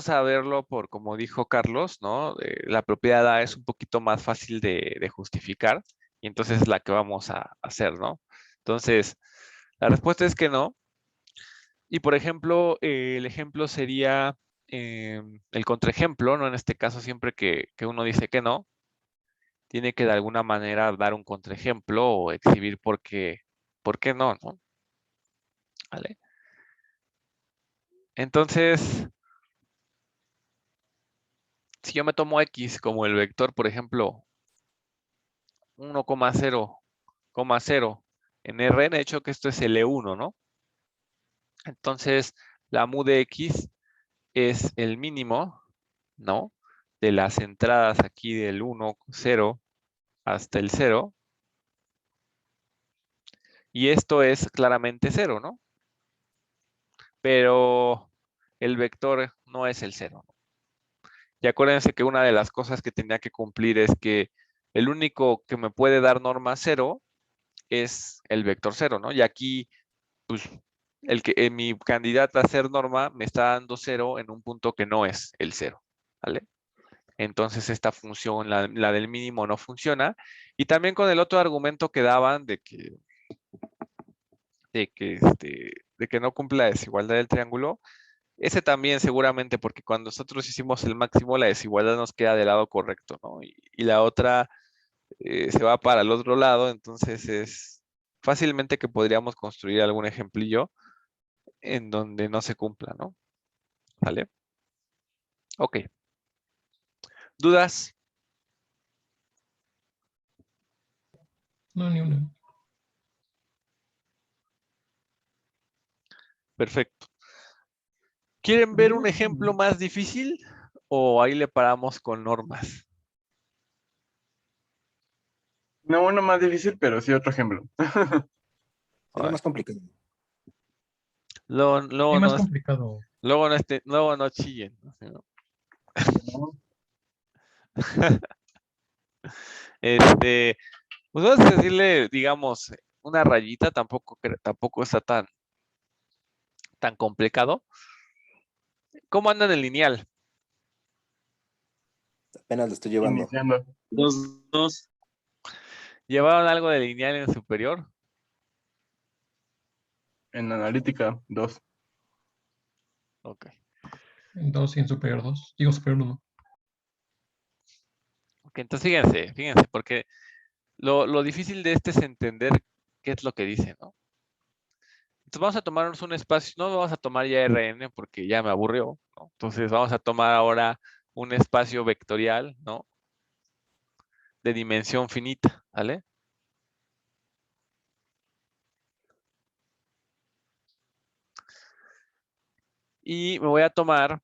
a verlo por como dijo Carlos, ¿no? La propiedad A es un poquito más fácil de justificar y entonces es la que vamos a hacer, ¿no? Entonces, la respuesta es que no. Y por ejemplo, el ejemplo sería el contraejemplo, ¿no? En este caso, siempre que uno dice que no, tiene que de alguna manera dar un contraejemplo o exhibir por qué no, ¿no? ¿Vale? Entonces, si yo me tomo X como el vector, por ejemplo, 1,0 en Rn, de hecho que esto es L1, ¿no? Entonces, la mu de X es el mínimo, ¿no? De las entradas aquí del 1, 0 hasta el 0. Y esto es claramente 0, ¿no? Pero el vector no es el 0. Y acuérdense que una de las cosas que tenía que cumplir es que el único que me puede dar norma 0 es el vector 0, ¿no? Y aquí, pues, mi candidata a ser norma me está dando 0 en un punto que no es el 0, ¿vale? Entonces esta función, la del mínimo, no funciona. Y también con el otro argumento que daban de que no cumple la desigualdad del triángulo, ese también seguramente, porque cuando nosotros hicimos el máximo, la desigualdad nos queda del lado correcto, ¿no? Y la otra se va para el otro lado, entonces es fácilmente que podríamos construir algún ejemplillo en donde no se cumpla, ¿no? ¿Vale? Ok. ¿Dudas? No, ni una. Perfecto. ¿Quieren ver un ejemplo más difícil o ahí le paramos con normas? No uno más difícil, pero sí otro ejemplo. Sería más complicado. Luego Es más no, complicado. luego no chillen, ¿no? Pues vamos a decirle, digamos, una rayita, tampoco está tan complicado. ¿Cómo andan el lineal? Apenas lo estoy llevando. Iniciando 2. ¿Llevaron algo de lineal en superior? en analítica 2. Ok. En 2 y en superior 2. Digo superior 1. Ok, entonces fíjense, porque lo difícil de este es entender qué es lo que dice, ¿no? Entonces vamos a tomarnos un espacio, no vamos a tomar ya Rn porque ya me aburrió, ¿no? Entonces vamos a tomar ahora un espacio vectorial, ¿no? De dimensión finita, ¿vale? Y me voy a tomar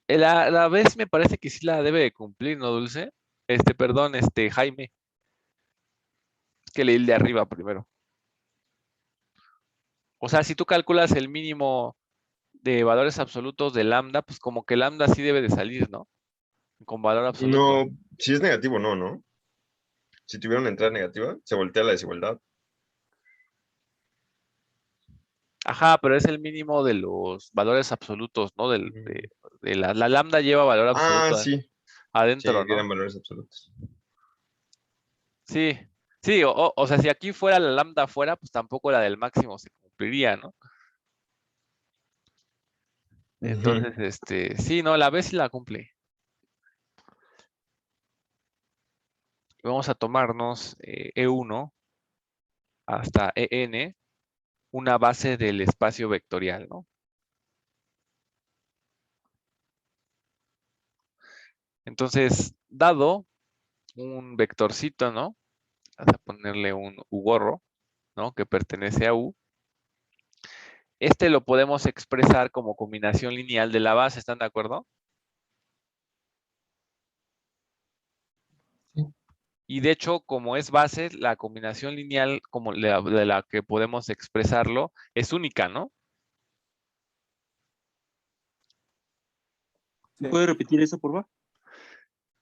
la vez me parece que sí la debe de cumplir, ¿no, Dulce? Perdón, Jaime. Es que leí el de arriba primero. O sea, si tú calculas el mínimo de valores absolutos de lambda, pues como que lambda sí debe de salir, ¿no? Con valor absoluto. No, si es negativo, no, ¿no? Si tuviera una entrada negativa, se voltea la desigualdad. Ajá, pero es el mínimo de los valores absolutos, ¿no? La lambda lleva valor Ah, absoluto sí, adentro, sí, ¿no? quedan valores absolutos. Sí, sí, o sea, si aquí fuera la lambda afuera, pues tampoco la del máximo se cumpliría, ¿no? Ujú. Entonces, sí, no, la B sí la cumple. Vamos a tomarnos E1 hasta EN, una base del espacio vectorial, ¿no? Entonces, dado un vectorcito, ¿no? Vamos a ponerle un U-gorro, ¿no? Que pertenece a U. Lo podemos expresar como combinación lineal de la base, ¿están de acuerdo? Sí. Y de hecho, como es base, la combinación lineal como de la que podemos expresarlo es única, ¿no? Sí. ¿Puede repetir eso, por favor?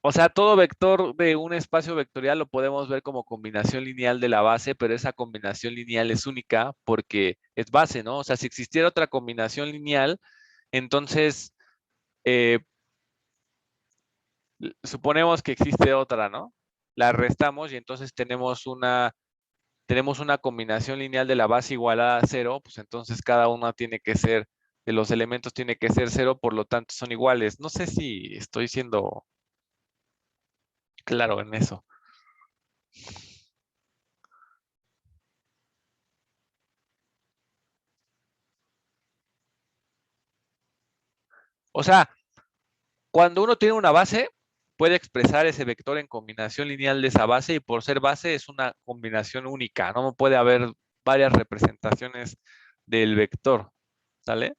O sea, todo vector de un espacio vectorial lo podemos ver como combinación lineal de la base, pero esa combinación lineal es única porque es base, ¿no? O sea, si existiera otra combinación lineal, entonces suponemos que existe otra, ¿no? La restamos y entonces tenemos una combinación lineal de la base igualada a 0, pues entonces cada una tiene que ser de los elementos tiene que ser 0, por lo tanto son iguales. No sé si estoy siendo claro en eso. O sea, cuando uno tiene una base, puede expresar ese vector en combinación lineal de esa base y por ser base es una combinación única. No puede haber varias representaciones del vector. ¿Sale?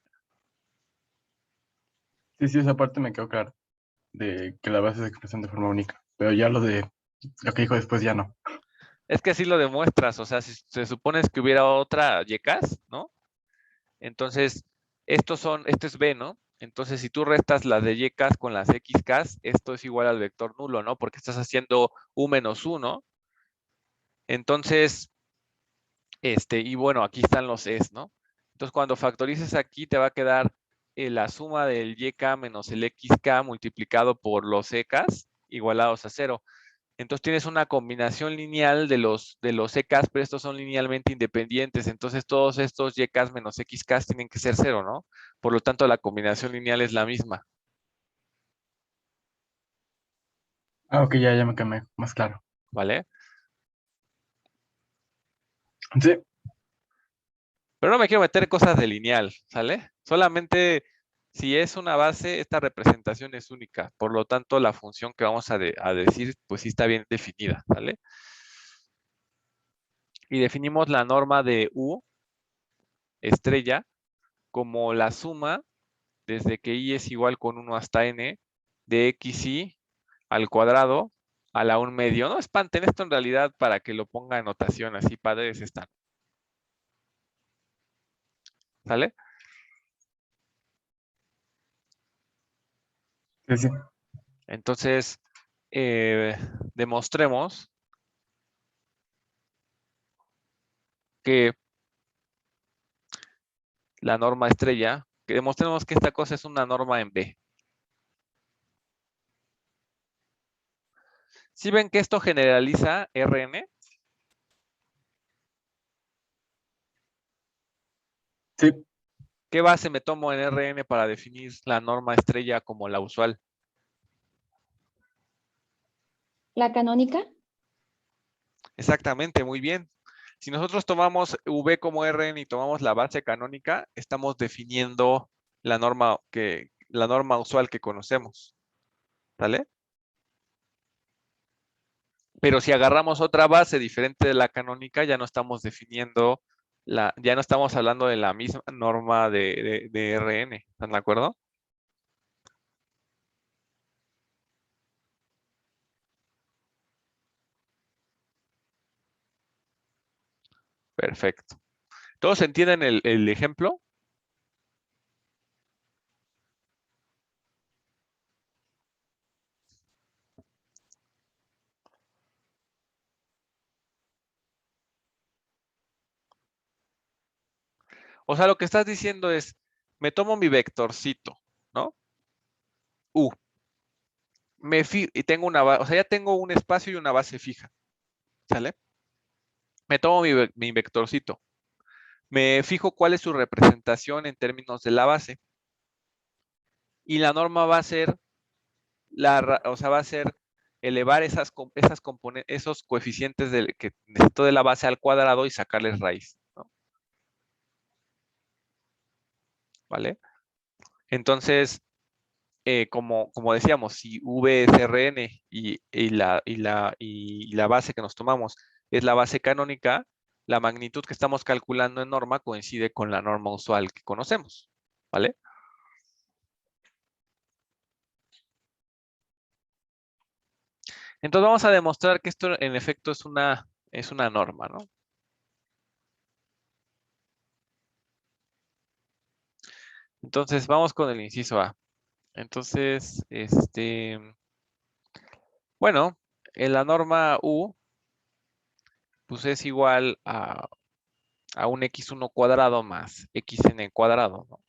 Sí, esa parte me quedó claro, de que la base se expresan de forma única, pero ya lo que dijo después ya no. Es que así lo demuestras. O sea, si se supone que hubiera otra YCAS, ¿no? Entonces, esto es B, ¿no? Entonces, si tú restas las de YCAS con las XCAS, esto es igual al vector nulo, ¿no? Porque estás haciendo U menos 1. Entonces, y bueno, aquí están los Es, ¿no? Entonces, cuando factorices aquí, te va a quedar la suma del YK menos el XK multiplicado por los EKs igualados a 0. Entonces tienes una combinación lineal de los EKs, pero estos son linealmente independientes. Entonces todos estos YKs menos XKs tienen que ser 0, ¿no? Por lo tanto, la combinación lineal es la misma. Ah, ok, ya me quedé más claro. ¿Vale? Sí, Pero no me quiero meter cosas de lineal, ¿sale? Solamente si es una base, esta representación es única. Por lo tanto, la función que vamos a decir, pues sí está bien definida, ¿vale? Y definimos la norma de U estrella como la suma desde que i es igual con 1 hasta n de xi al cuadrado a la 1/2. No espanten esto en realidad para que lo ponga en notación, así padres están. ¿Sale? sí. Entonces, demostremos que la norma estrella, que demostremos que esta cosa es una norma en B. ¿Sí ven que esto generaliza Rn? Sí, ¿Qué base me tomo en Rn para definir la norma estrella como la usual? ¿La canónica? Exactamente, muy bien. Si nosotros tomamos V como Rn y tomamos la base canónica, estamos definiendo la norma usual que conocemos. ¿Sale? Pero si agarramos otra base diferente de la canónica, ya no estamos definiendo ya no estamos hablando de la misma norma de Rn. ¿Están de acuerdo? Perfecto. ¿Todos entienden el ejemplo? O sea, lo que estás diciendo es, me tomo mi vectorcito, ¿no? U. Y tengo o sea, ya tengo un espacio y una base fija. ¿Sale? Me tomo mi vectorcito. Me fijo cuál es su representación en términos de la base. Y la norma va a ser, o sea, va a ser elevar esos coeficientes que necesito de la base al cuadrado y sacarles raíz, ¿no? ¿Vale? Entonces, como decíamos, si V es Rn y la base que nos tomamos es la base canónica, la magnitud que estamos calculando en norma coincide con la norma usual que conocemos. ¿Vale? Entonces vamos a demostrar que esto en efecto es una norma, ¿no? Entonces vamos con el inciso A. Entonces, bueno, en la norma U, pues es igual a un x1 cuadrado más xn cuadrado, ¿no?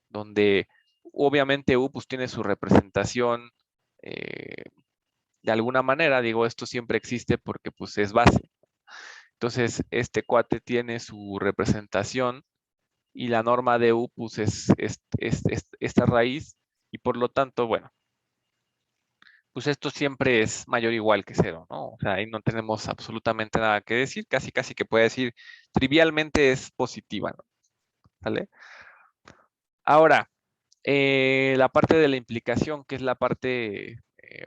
Donde obviamente U pues tiene su representación de alguna manera, digo, esto siempre existe porque pues es base. Entonces, este cuate tiene su representación y la norma de U pues es esta raíz, y por lo tanto, bueno, pues esto siempre es mayor o igual que 0, ¿no? O sea, ahí no tenemos absolutamente nada que decir, casi que puede decir, trivialmente es positiva, ¿no? ¿Vale? Ahora, la parte de la implicación, que es la parte,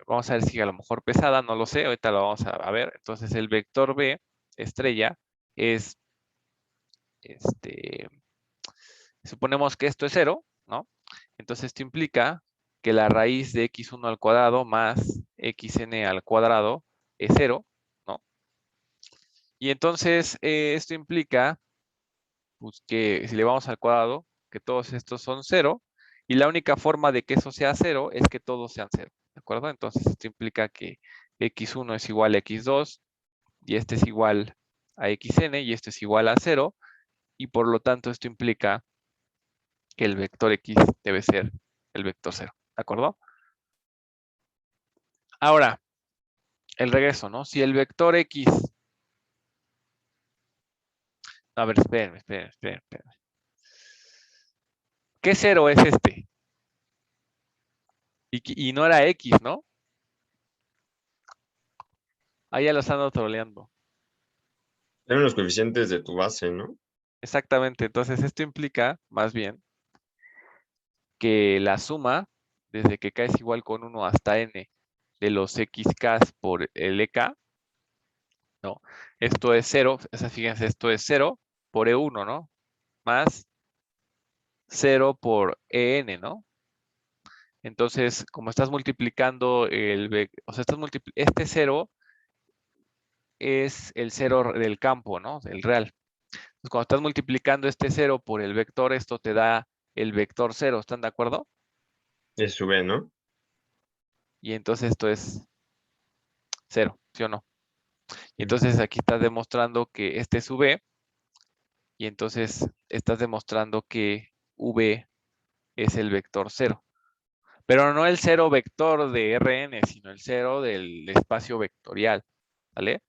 vamos a ver si a lo mejor pesada, no lo sé, ahorita lo vamos a ver. Entonces, el vector B, estrella, es, suponemos que esto es 0, ¿no? Entonces, esto implica que la raíz de x1 al cuadrado más xn al cuadrado es 0, ¿no? Y entonces, esto implica, pues, que si le vamos al cuadrado, que todos estos son 0, y la única forma de que eso sea 0 es que todos sean 0, ¿de acuerdo? Entonces, esto implica que x1 es igual a x2, y este es igual a xn, y esto es igual a 0, y por lo tanto esto implica que el vector x debe ser el vector 0, ¿de acuerdo? Ahora, el regreso, ¿no? Si el vector x... A ver, espérenme. ¿Qué 0 es este? Y no era x, ¿no? Ahí ya lo están troleando. Eran los coeficientes de tu base, ¿no? Exactamente. Entonces, esto implica, más bien, que la suma, desde que k es igual con 1 hasta n, de los xk por el ek, ¿no? Esto es 0, fíjense, esto es 0 por E1, ¿no? Más 0 por En, ¿no? Entonces, como estás multiplicando o sea, este 0 es el 0 del campo, ¿no? El real. Entonces, cuando estás multiplicando este 0 por el vector, esto te da el vector 0, ¿están de acuerdo? Es su B, ¿no? Y entonces esto es 0, ¿sí o no? Y entonces aquí estás demostrando que este es V, y entonces estás demostrando que V es el vector 0. Pero no el 0 vector de Rn, sino el 0 del espacio vectorial, ¿vale?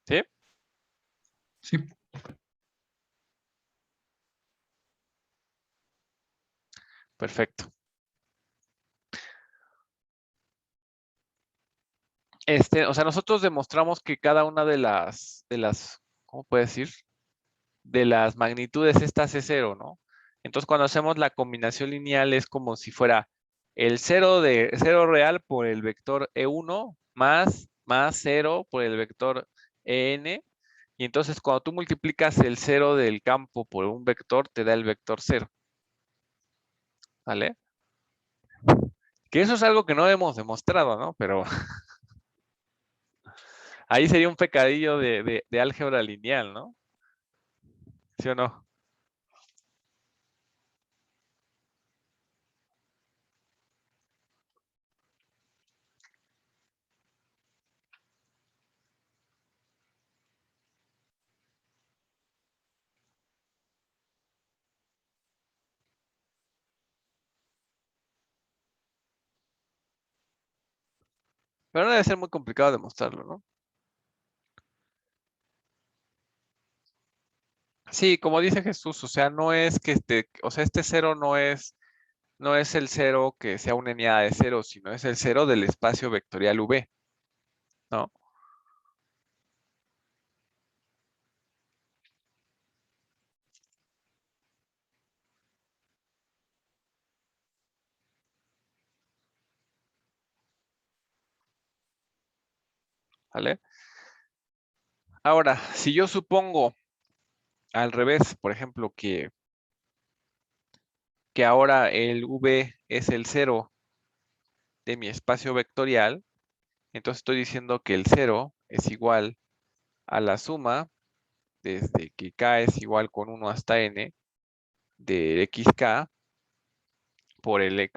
¿Sí? Sí. Perfecto. O sea, nosotros demostramos que cada una de las, ¿cómo puedo decir? De las magnitudes estas es 0, ¿no? Entonces, cuando hacemos la combinación lineal es como si fuera el 0 real por el vector E1 más 0 por el vector En. Y entonces, cuando tú multiplicas el 0 del campo por un vector, te da el vector 0. ¿Vale? Que eso es algo que no hemos demostrado, ¿no? Pero ahí sería un pecadillo de álgebra lineal, ¿no? ¿Sí o no? Pero no debe ser muy complicado demostrarlo, ¿no? Sí, como dice Jesús, o sea, no es que o sea, este 0 no es el 0 que sea una unidad de 0, sino es el 0 del espacio vectorial V, ¿no? ¿Vale? Ahora, si yo supongo al revés, por ejemplo, que ahora el V es el 0 de mi espacio vectorial, entonces estoy diciendo que el 0 es igual a la suma desde que k es igual con 1 hasta n de xk por el ek,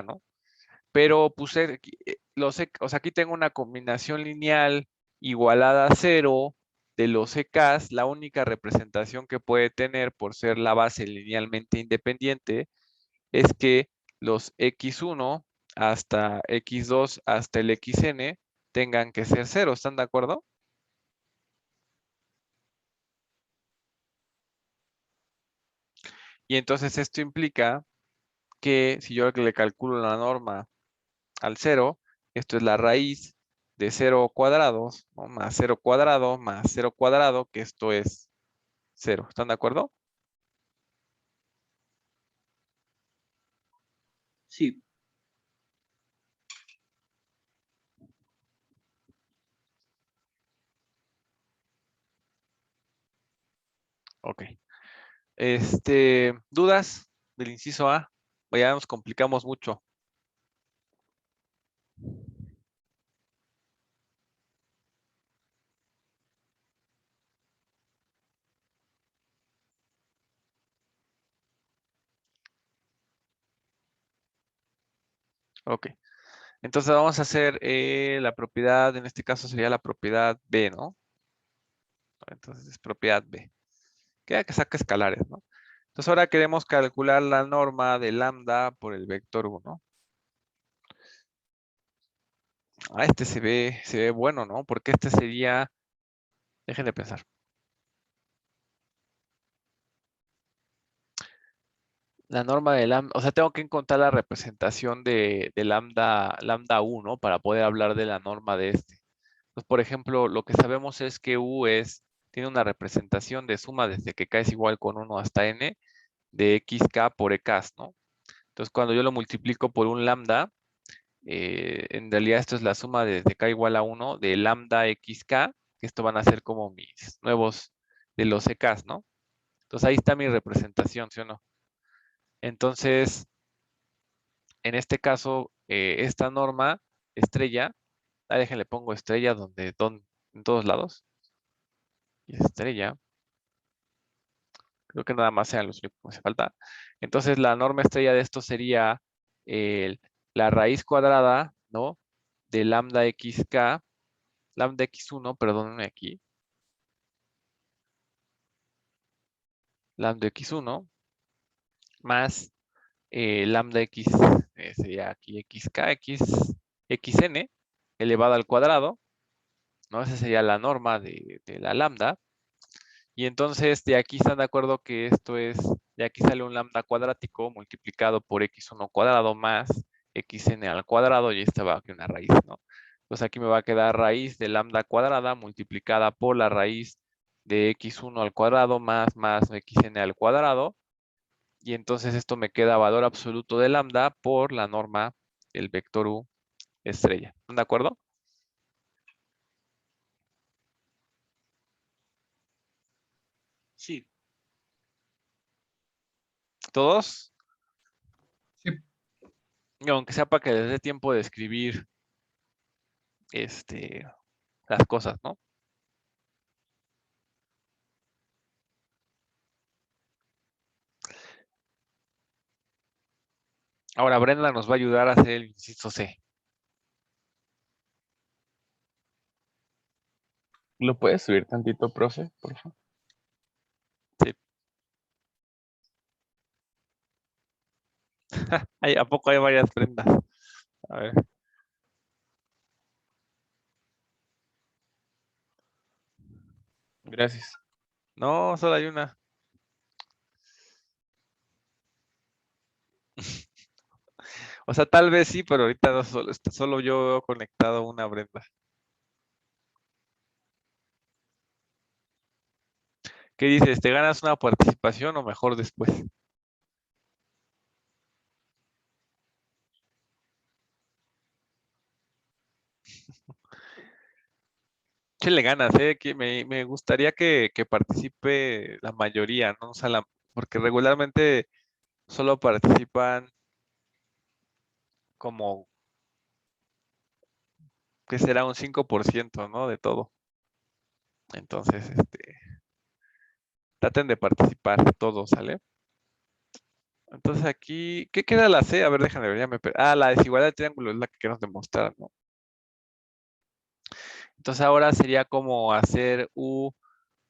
¿no? Pero puse o sea, aquí tengo una combinación lineal igualada a 0 de los EKs. La única representación que puede tener por ser la base linealmente independiente es que los x1 hasta x2 hasta el xn tengan que ser 0. ¿Están de acuerdo? Y entonces esto implica que si yo le calculo la norma al 0, esto es la raíz de 0 cuadrados, ¿no? Más 0 cuadrado, más 0 cuadrado, que esto es 0. ¿Están de acuerdo? Sí. Ok. ¿Dudas del inciso A? O ya nos complicamos mucho. Ok. Entonces vamos a hacer la propiedad, en este caso sería la propiedad B, ¿no? Entonces es propiedad B. Queda que saca escalares, ¿no? Entonces ahora queremos calcular la norma de lambda por el vector 1. Ah, este se ve bueno, ¿no? Porque este sería, déjenme pensar. La norma de lambda, o sea, tengo que encontrar la representación de lambda 1 para poder hablar de la norma de este. Entonces, por ejemplo, lo que sabemos es que U tiene una representación de suma desde que k es igual con 1 hasta n de xk por EK, ¿no? Entonces, cuando yo lo multiplico por un lambda, en realidad esto es la suma desde k igual a 1 de lambda xk, que esto van a ser como mis nuevos de los EKs, ¿no? Entonces, ahí está mi representación, ¿sí o no? Entonces, en este caso, esta norma estrella, déjenle pongo estrella en todos lados, y estrella, creo que nada más sean los únicos que me hace falta. Entonces, la norma estrella de esto sería la raíz cuadrada, ¿no? De lambda xk, lambda x1, perdónenme aquí, lambda x1, más lambda x, sería aquí xn, elevado al cuadrado, ¿no? Esa sería la norma de la lambda. Y entonces de aquí están de acuerdo que esto es, de aquí sale un lambda cuadrático multiplicado por x1 cuadrado más xn al cuadrado, y ahí estaba aquí una raíz, ¿no? Entonces aquí me va a quedar raíz de lambda cuadrada multiplicada por la raíz de x1 al cuadrado más xn al cuadrado, y entonces esto me queda valor absoluto de lambda por la norma del vector u estrella. ¿Están de acuerdo? Sí. ¿Todos? Sí. Y aunque sea para que les dé tiempo de escribir las cosas, ¿no? Ahora Brenda nos va a ayudar a hacer el inciso C. ¿Lo puedes subir tantito, profe, por favor? Sí. ¿A poco hay varias Brendas? A ver. Gracias. No, solo hay una. O sea, tal vez sí, pero ahorita no solo yo veo conectado una Brenda. ¿Qué dices? ¿Te ganas una participación o mejor después? ¿Qué le ganas, Que me gustaría que participe la mayoría, ¿no? O sea, porque regularmente solo participan como que será un 5%, ¿no? De todo. Entonces, traten de participar todos, ¿sale? Entonces aquí, ¿qué queda la C? A ver, déjame ver, la desigualdad de triángulo es la que queremos demostrar, ¿no? Entonces ahora sería como hacer U1,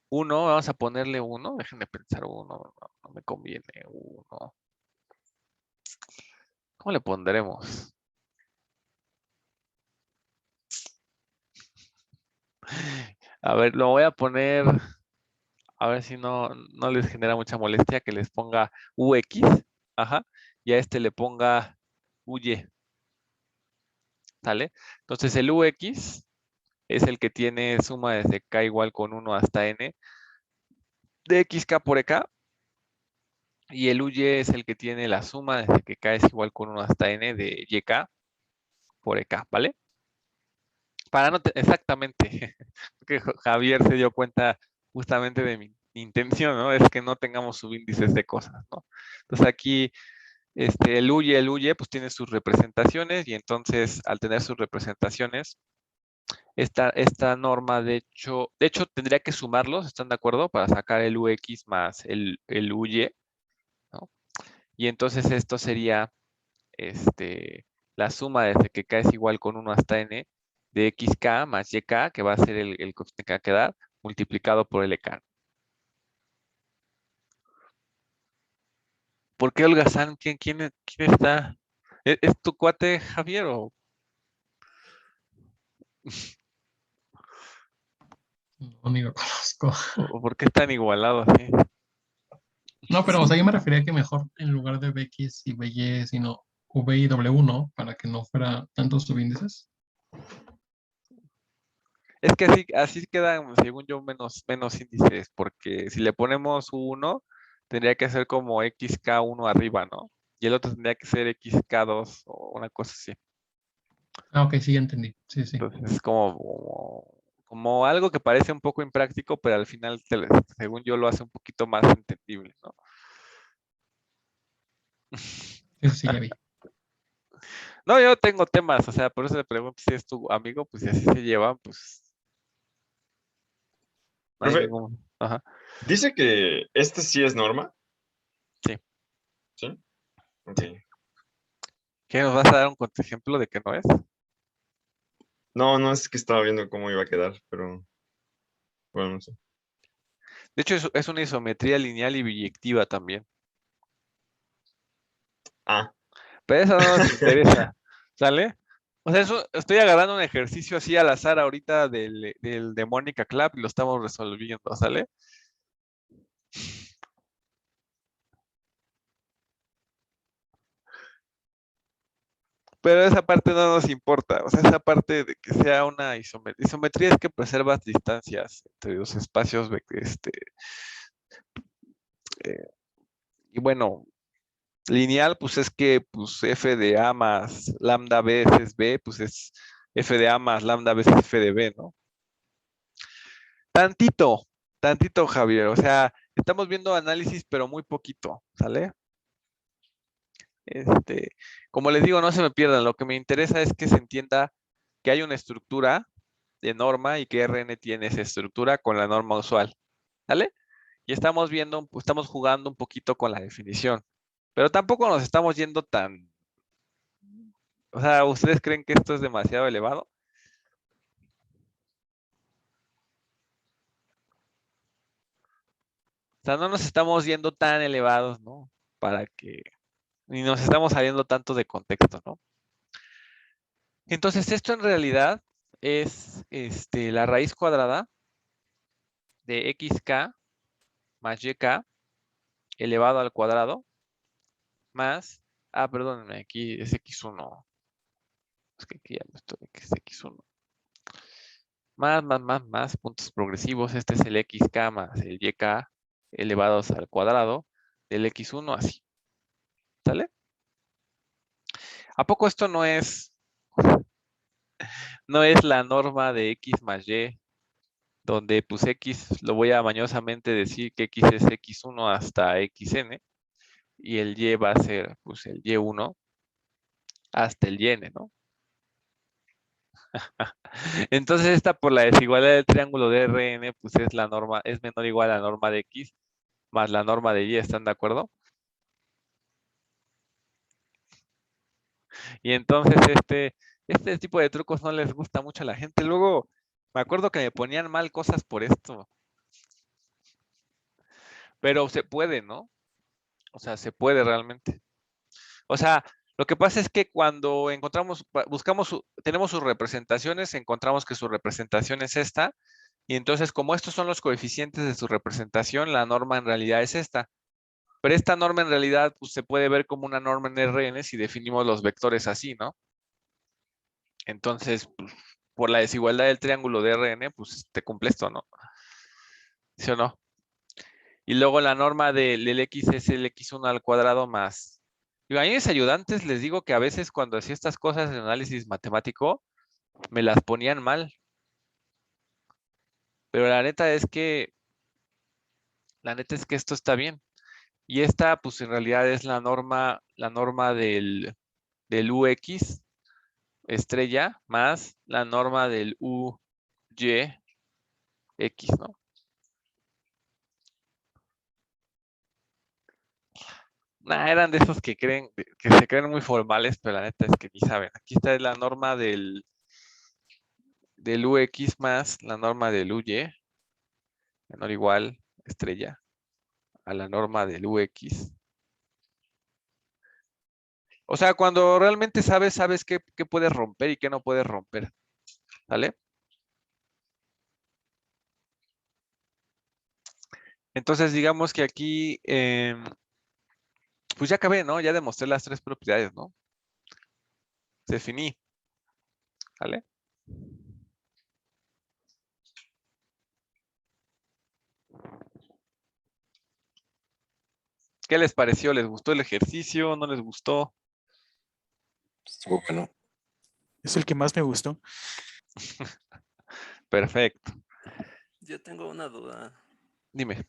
vamos a ponerle 1, déjenme pensar 1, no me conviene 1. ¿Cómo le pondremos? A ver, lo voy a poner A ver si no les genera mucha molestia que les ponga UX, ajá, y a este le ponga UY, ¿sale? Entonces el UX es el que tiene suma desde K igual con 1 hasta N de XK por EK, y el UY es el que tiene la suma desde que K es igual con 1 hasta N de YK por EK, ¿vale? Para no, exactamente, que Javier se dio cuenta justamente de mi intención, ¿no? Es que no tengamos subíndices de cosas, ¿no? Entonces aquí el UY, pues tiene sus representaciones, y entonces al tener sus representaciones, esta norma de hecho tendría que sumarlos, ¿están de acuerdo? Para sacar el UX más el UY, ¿no? Y entonces esto sería la suma desde que K es igual con 1 hasta N de XK más YK, que va a ser el coeficiente que va a quedar, multiplicado por LK. ¿Por qué holgazán? ¿Quién está? ¿Es tu cuate, Javier? ¿O No, ni lo conozco. por qué están igualados así? No, pero o sea, yo me refería a que mejor en lugar de BX y BY, sino V y W, ¿no? Para que no fuera tantos subíndices. Es que así quedan, según yo, menos índices, porque si le ponemos U1, tendría que ser como XK1 arriba, ¿no? Y el otro tendría que ser XK2 o una cosa así. Ah, ok, sí, ya entendí. Sí, sí. Entonces es como algo que parece un poco impráctico, pero al final, según yo, lo hace un poquito más entendible, ¿no? Sí, sí, ya vi. No, yo tengo temas, o sea, por eso le pregunto si es tu amigo, pues si así se llevan, pues no hay Profe, ningún. Ajá, dice que este sí es norma. sí. ¿Sí? Ok. ¿Qué nos vas a dar un contraejemplo de que no es? No, no es que estaba viendo cómo iba a quedar, pero bueno, no sé. De hecho, es una isometría lineal y biyectiva también. Ah, Pero eso no nos interesa, ¿sale? O sea, estoy agarrando un ejercicio así al azar ahorita del de Mónica Clapp y lo estamos resolviendo, ¿sale? Pero esa parte no nos importa, o sea, esa parte de que sea una isometría. Isometría es que preservas distancias entre los espacios, y bueno, lineal, pues es que pues f de a más lambda b es b, pues es f de a más lambda b es f de b, ¿no? Tantito, tantito, Javier, o sea, estamos viendo análisis, pero muy poquito, ¿sale? Como les digo, no se me pierdan, lo que me interesa es que se entienda que hay una estructura de norma y que Rn tiene esa estructura con la norma usual, ¿sale? Y estamos viendo, pues, estamos jugando un poquito con la definición, pero tampoco nos estamos yendo tan, o sea, ¿ustedes creen que esto es demasiado elevado? O sea, no nos estamos yendo tan elevados, ¿no? Para que, ni nos estamos saliendo tanto de contexto, ¿no? Entonces, esto en realidad es la raíz cuadrada de xk más yk elevado al cuadrado más, perdónenme, aquí es x1. Es que aquí ya no estoy, que es x1. Más puntos progresivos. Este es el xk más el yk elevados al cuadrado del x1 así. ¿Sale? ¿A poco esto no es la norma de x más y, donde pues x lo voy a mañosamente decir que x es x1 hasta xn y el y va a ser pues el y1 hasta el yn, ¿no? Entonces esta por la desigualdad del triángulo de Rn pues es la norma, es menor o igual a la norma de x más la norma de y, ¿están de acuerdo? Y entonces este tipo de trucos no les gusta mucho a la gente. Luego me acuerdo que me ponían mal cosas por esto. Pero se puede, ¿no? O sea, se puede realmente. O sea, lo que pasa es que cuando encontramos, tenemos sus representaciones, encontramos que su representación es esta, Y entonces, como estos son los coeficientes de su representación, la norma en realidad es esta. Pero esta norma en realidad pues, se puede ver como una norma en Rn si definimos los vectores así, ¿no? Entonces, pues, por la desigualdad del triángulo de Rn, pues te cumple esto, ¿no? ¿Sí o no? Y luego la norma del x es el x1 al cuadrado más. Y a mis ayudantes les digo que a veces cuando hacía estas cosas en análisis matemático, me las ponían mal. Pero la neta es que esto está bien. Y esta, pues en realidad es la norma del UX estrella más la norma del UY X, ¿no? Nah, eran de esos que se creen muy formales, pero la neta es que ni saben. Aquí está la norma del UX más la norma del UY, menor o igual estrella a la norma del UX. O sea, cuando realmente sabes qué puedes romper y qué no puedes romper. ¿Vale? Entonces, digamos que aquí, pues ya acabé, ¿no? Ya demostré las tres propiedades, ¿no? Definí. ¿Vale? ¿Qué les pareció? ¿Les gustó el ejercicio? ¿No les gustó? Estuvo bueno. Es el que más me gustó. Perfecto. Yo tengo una duda. Dime.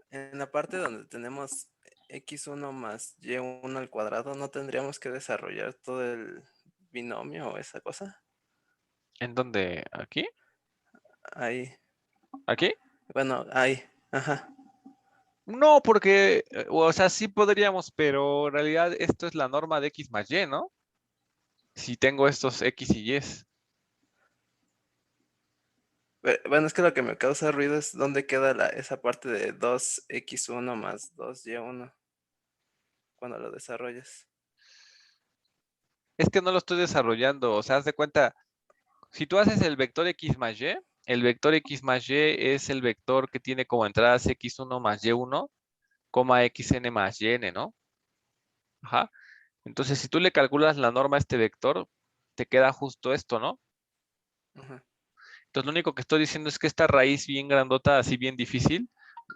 En la parte donde tenemos x1 más y1 al cuadrado, ¿no tendríamos que desarrollar todo el binomio o esa cosa? ¿En dónde? ¿Aquí? Ahí. ¿Aquí? Bueno, ahí. Ajá. No, porque, o sea, sí podríamos, pero en realidad esto es la norma de x más y, ¿no? Si tengo estos x y y. Bueno, es que lo que me causa ruido es dónde queda esa parte de 2x1 más 2y1 cuando lo desarrollas. Es que no lo estoy desarrollando, o sea, haz de cuenta, si tú haces el vector x más y, el vector x más y es el vector que tiene como entradas x1 más y1, coma xn más yn, ¿no? Ajá. Entonces, si tú le calculas la norma a este vector, te queda justo esto, ¿no? Ajá. Entonces, lo único que estoy diciendo es que esta raíz bien grandota, así bien difícil,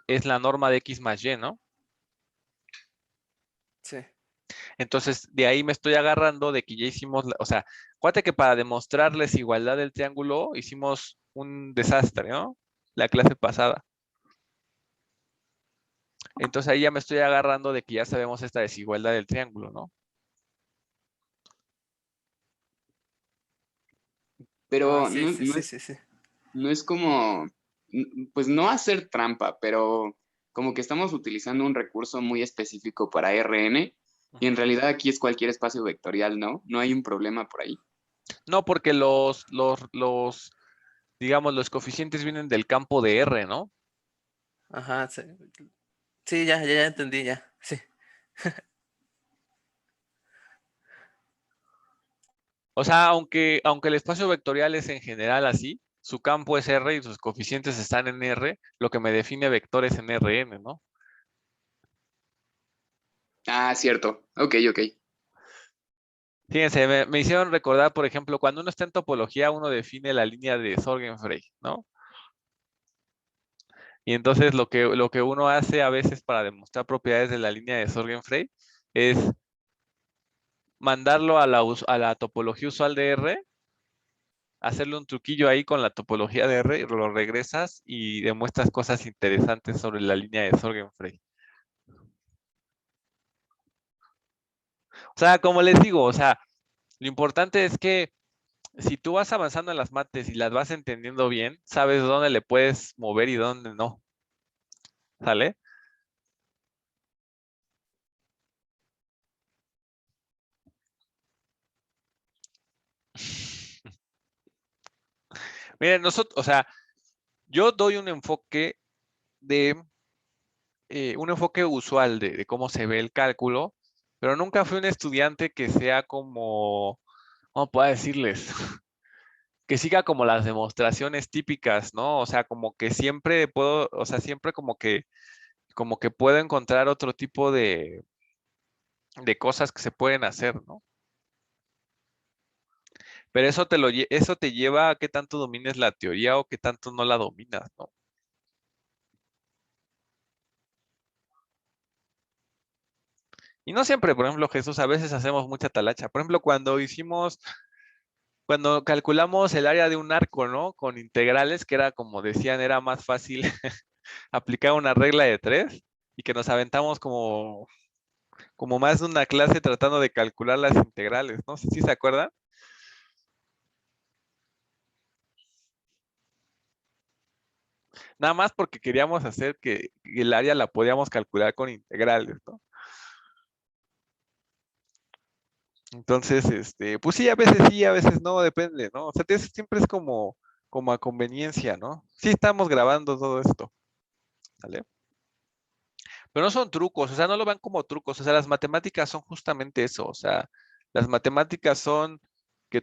es la norma de x más y, ¿no? Sí. Entonces, de ahí me estoy agarrando de que ya hicimos, o sea, acuérdate que para demostrar la desigualdad del triángulo hicimos un desastre, ¿no? La clase pasada. Entonces ahí ya me estoy agarrando de que ya sabemos esta desigualdad del triángulo, ¿no? Pero Sí, sí, sí, sí, sí. no es como, pues no hacer trampa, pero como que estamos utilizando un recurso muy específico para RN y en realidad aquí es cualquier espacio vectorial, ¿no? No hay un problema por ahí. No, porque digamos, los coeficientes vienen del campo de R, ¿no? Ajá, sí. Sí, ya entendí, ya. Sí. O sea, aunque el espacio vectorial es en general así, su campo es R y sus coeficientes están en R, lo que me define vector es en Rn, ¿no? Ah, cierto. Ok. Fíjense, me hicieron recordar, por ejemplo, cuando uno está en topología, uno define la línea de Sorgenfrey, ¿no? Y entonces lo que uno hace a veces para demostrar propiedades de la línea de Sorgenfrey es mandarlo a la topología usual de R, hacerle un truquillo ahí con la topología de R, y lo regresas y demuestras cosas interesantes sobre la línea de Sorgenfrey. O sea, como les digo, o sea, lo importante es que si tú vas avanzando en las mates y las vas entendiendo bien, sabes dónde le puedes mover y dónde no. ¿Sale? Miren, nosotros, o sea, yo doy un enfoque un enfoque usual de cómo se ve el cálculo, pero nunca fui un estudiante que sea como, ¿cómo puedo decirles? que siga como las demostraciones típicas, ¿no? O sea, como que siempre puedo, o sea, siempre como que puedo encontrar otro tipo de cosas que se pueden hacer, ¿no? Pero eso eso te lleva a qué tanto domines la teoría o qué tanto no la dominas, ¿no? Y no siempre, por ejemplo, Jesús, a veces hacemos mucha talacha. Por ejemplo, cuando calculamos el área de un arco, ¿no? Con integrales, que era como decían, era más fácil aplicar una regla de 3 y que nos aventamos como más de una clase tratando de calcular las integrales, ¿no? ¿Sí se acuerdan? Nada más porque queríamos hacer que el área la podíamos calcular con integrales, ¿no? Entonces, pues sí, a veces no, depende, ¿no? O sea, siempre es como a conveniencia, ¿no? Sí estamos grabando todo esto, ¿vale? Pero no son trucos, o sea, no lo vean como trucos, o sea, las matemáticas son justamente eso, o sea, las matemáticas son que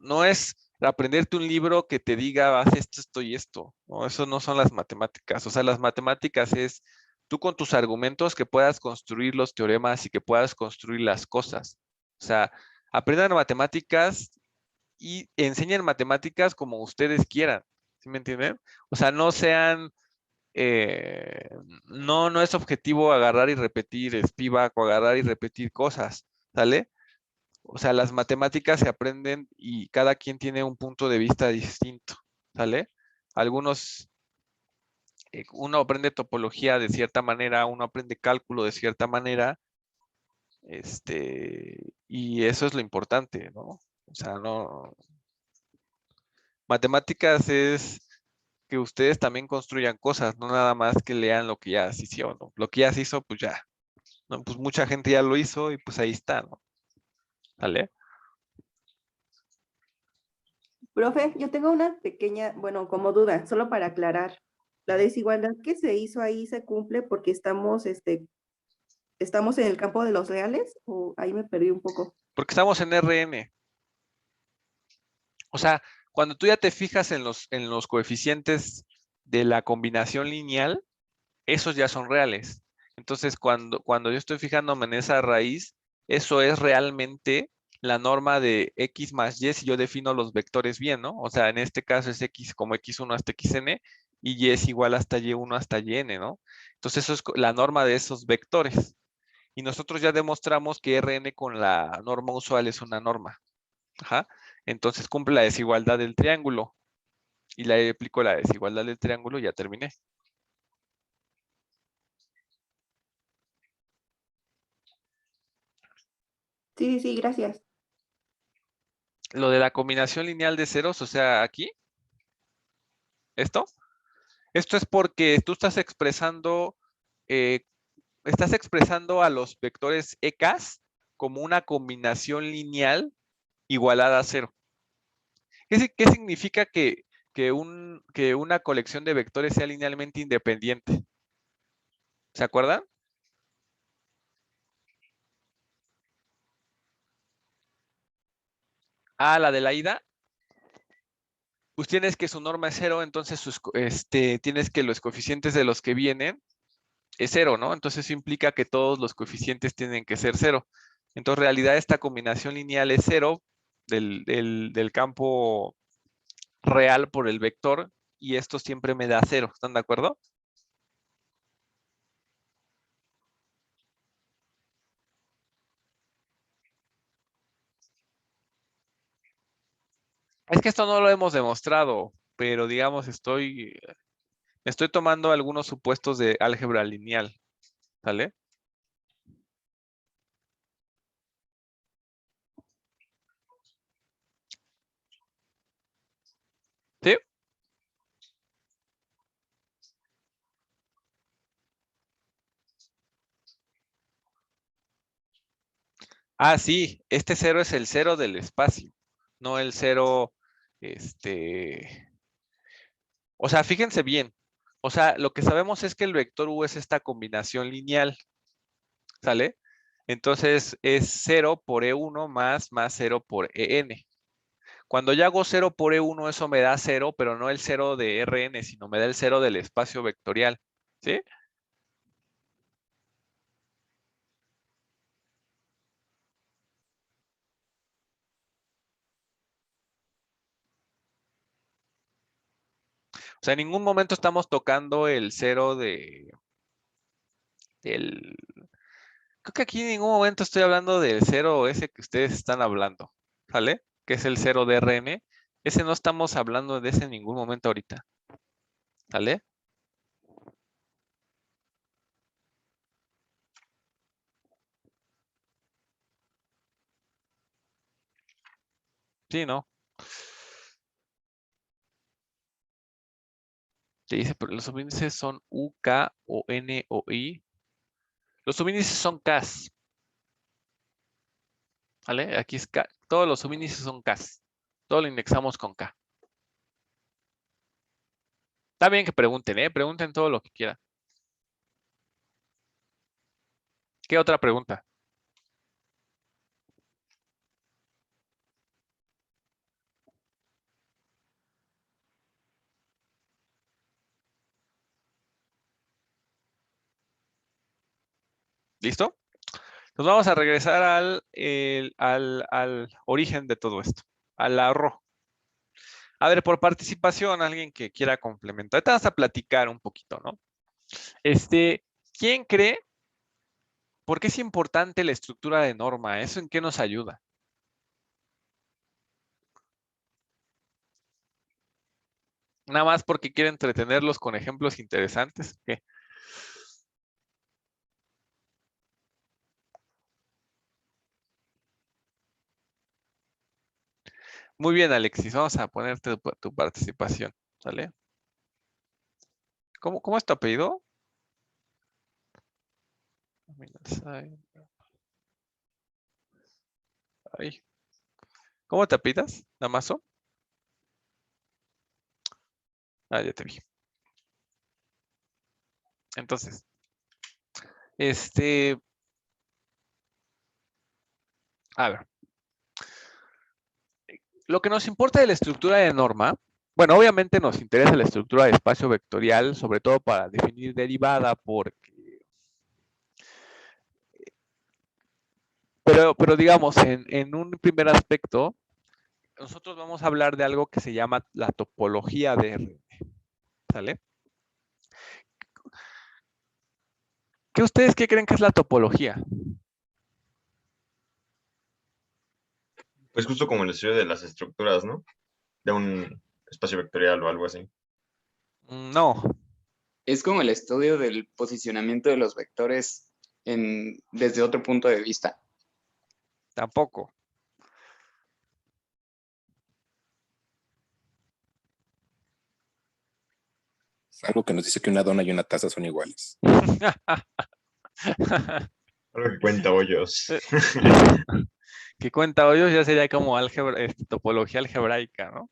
no es aprenderte un libro que te diga, haz esto, esto y esto, ¿no? Eso no son las matemáticas, o sea, las matemáticas es tú con tus argumentos que puedas construir los teoremas y que puedas construir las cosas, o sea, aprendan matemáticas y enseñen matemáticas como ustedes quieran, ¿sí me entienden? O sea, no sean no es objetivo agarrar y repetir Spivak o agarrar y repetir cosas, ¿sale? O sea, las matemáticas se aprenden y cada quien tiene un punto de vista distinto, ¿sale? Algunos, uno aprende topología de cierta manera, uno aprende cálculo de cierta manera, y eso es lo importante, ¿no? O sea, no. Matemáticas es que ustedes también construyan cosas, no nada más que lean lo que ya se hizo, ¿no? Lo que ya se hizo, pues ya. ¿No? Pues mucha gente ya lo hizo y pues ahí está, ¿no? ¿Vale? Profe, yo tengo una pequeña, bueno, como duda, solo para aclarar. La desigualdad que se hizo ahí se cumple porque estamos en el campo de los reales, o ahí me perdí un poco. Porque estamos en RN. O sea, cuando tú ya te fijas en los coeficientes de la combinación lineal, esos ya son reales. Entonces, cuando yo estoy fijándome en esa raíz, eso es realmente la norma de x más y si yo defino los vectores bien, ¿no? O sea, en este caso es x como x1 hasta xn y y es igual hasta y1 hasta yn, ¿no? Entonces, eso es la norma de esos vectores. Y nosotros ya demostramos que Rn con la norma usual es una norma. Ajá. Entonces cumple la desigualdad del triángulo. Y le aplico la desigualdad del triángulo y ya terminé. Sí, sí, gracias. Lo de la combinación lineal de ceros, o sea, aquí. ¿Esto? Esto es porque tú estás expresando a los vectores ECAS como una combinación lineal igualada a cero. ¿Qué significa que una colección de vectores sea linealmente independiente? ¿Se acuerdan? Ah, la de la ida. Pues tienes que su norma es cero, entonces tienes que los coeficientes de los que vienen es cero, ¿no? Entonces eso implica que todos los coeficientes tienen que ser cero. Entonces, en realidad, esta combinación lineal es cero del campo real por el vector y esto siempre me da cero. ¿Están de acuerdo? Es que esto no lo hemos demostrado, pero digamos, estoy tomando algunos supuestos de álgebra lineal. ¿Sale? ¿Sí? Ah, sí, este cero es el cero del espacio, no el cero, o sea, fíjense bien, o sea, lo que sabemos es que el vector U es esta combinación lineal, ¿sale? Entonces es 0 por E1 más 0 por EN. Cuando yo hago 0 por E1, eso me da 0, pero no el 0 de Rn, sino me da el 0 del espacio vectorial. ¿Sí? O sea, en ningún momento estamos tocando el 0 del... Creo que aquí en ningún momento estoy hablando del 0 ese que ustedes están hablando. ¿Sale? Que es el 0 de Rn. Ese no estamos hablando de ese en ningún momento ahorita. ¿Sale? Sí, ¿no? Te dice, pero los subíndices son U, K, o N, o I. Los subíndices son Ks. ¿Vale? Aquí es K. Todos los subíndices son Ks. Todo lo indexamos con K. Está bien que pregunten, ¿eh? Pregunten todo lo que quieran. ¿Qué otra pregunta? ¿Listo? Nos vamos a regresar al origen de todo esto, al ahorro. A ver, por participación, alguien que quiera complementar. Ahorita vamos a platicar un poquito, ¿no? ¿Quién cree? ¿Por qué es importante la estructura de norma? ¿Eso en qué nos ayuda? Nada más porque quiere entretenerlos con ejemplos interesantes. ¿Qué? Muy bien, Alexis. Vamos a ponerte tu participación. ¿Sale? ¿Cómo es tu apellido? Ay. ¿Cómo te apellidas? ¿Damaso? Ah, ya te vi. Entonces, a ver. Lo que nos importa de la estructura de norma, bueno, obviamente nos interesa la estructura de espacio vectorial, sobre todo para definir derivada, pero digamos, en un primer aspecto, nosotros vamos a hablar de algo que se llama la topología de Rn. ¿Sale? ¿Qué creen que es la topología? Pues justo como el estudio de las estructuras, ¿no? De un espacio vectorial o algo así. No. Es como el estudio del posicionamiento de los vectores desde otro punto de vista. Tampoco. Es algo que nos dice que una dona y una taza son iguales. Algo que cuenta hoyos. Que cuenta hoyos ya sería como álgebra, topología algebraica, ¿no?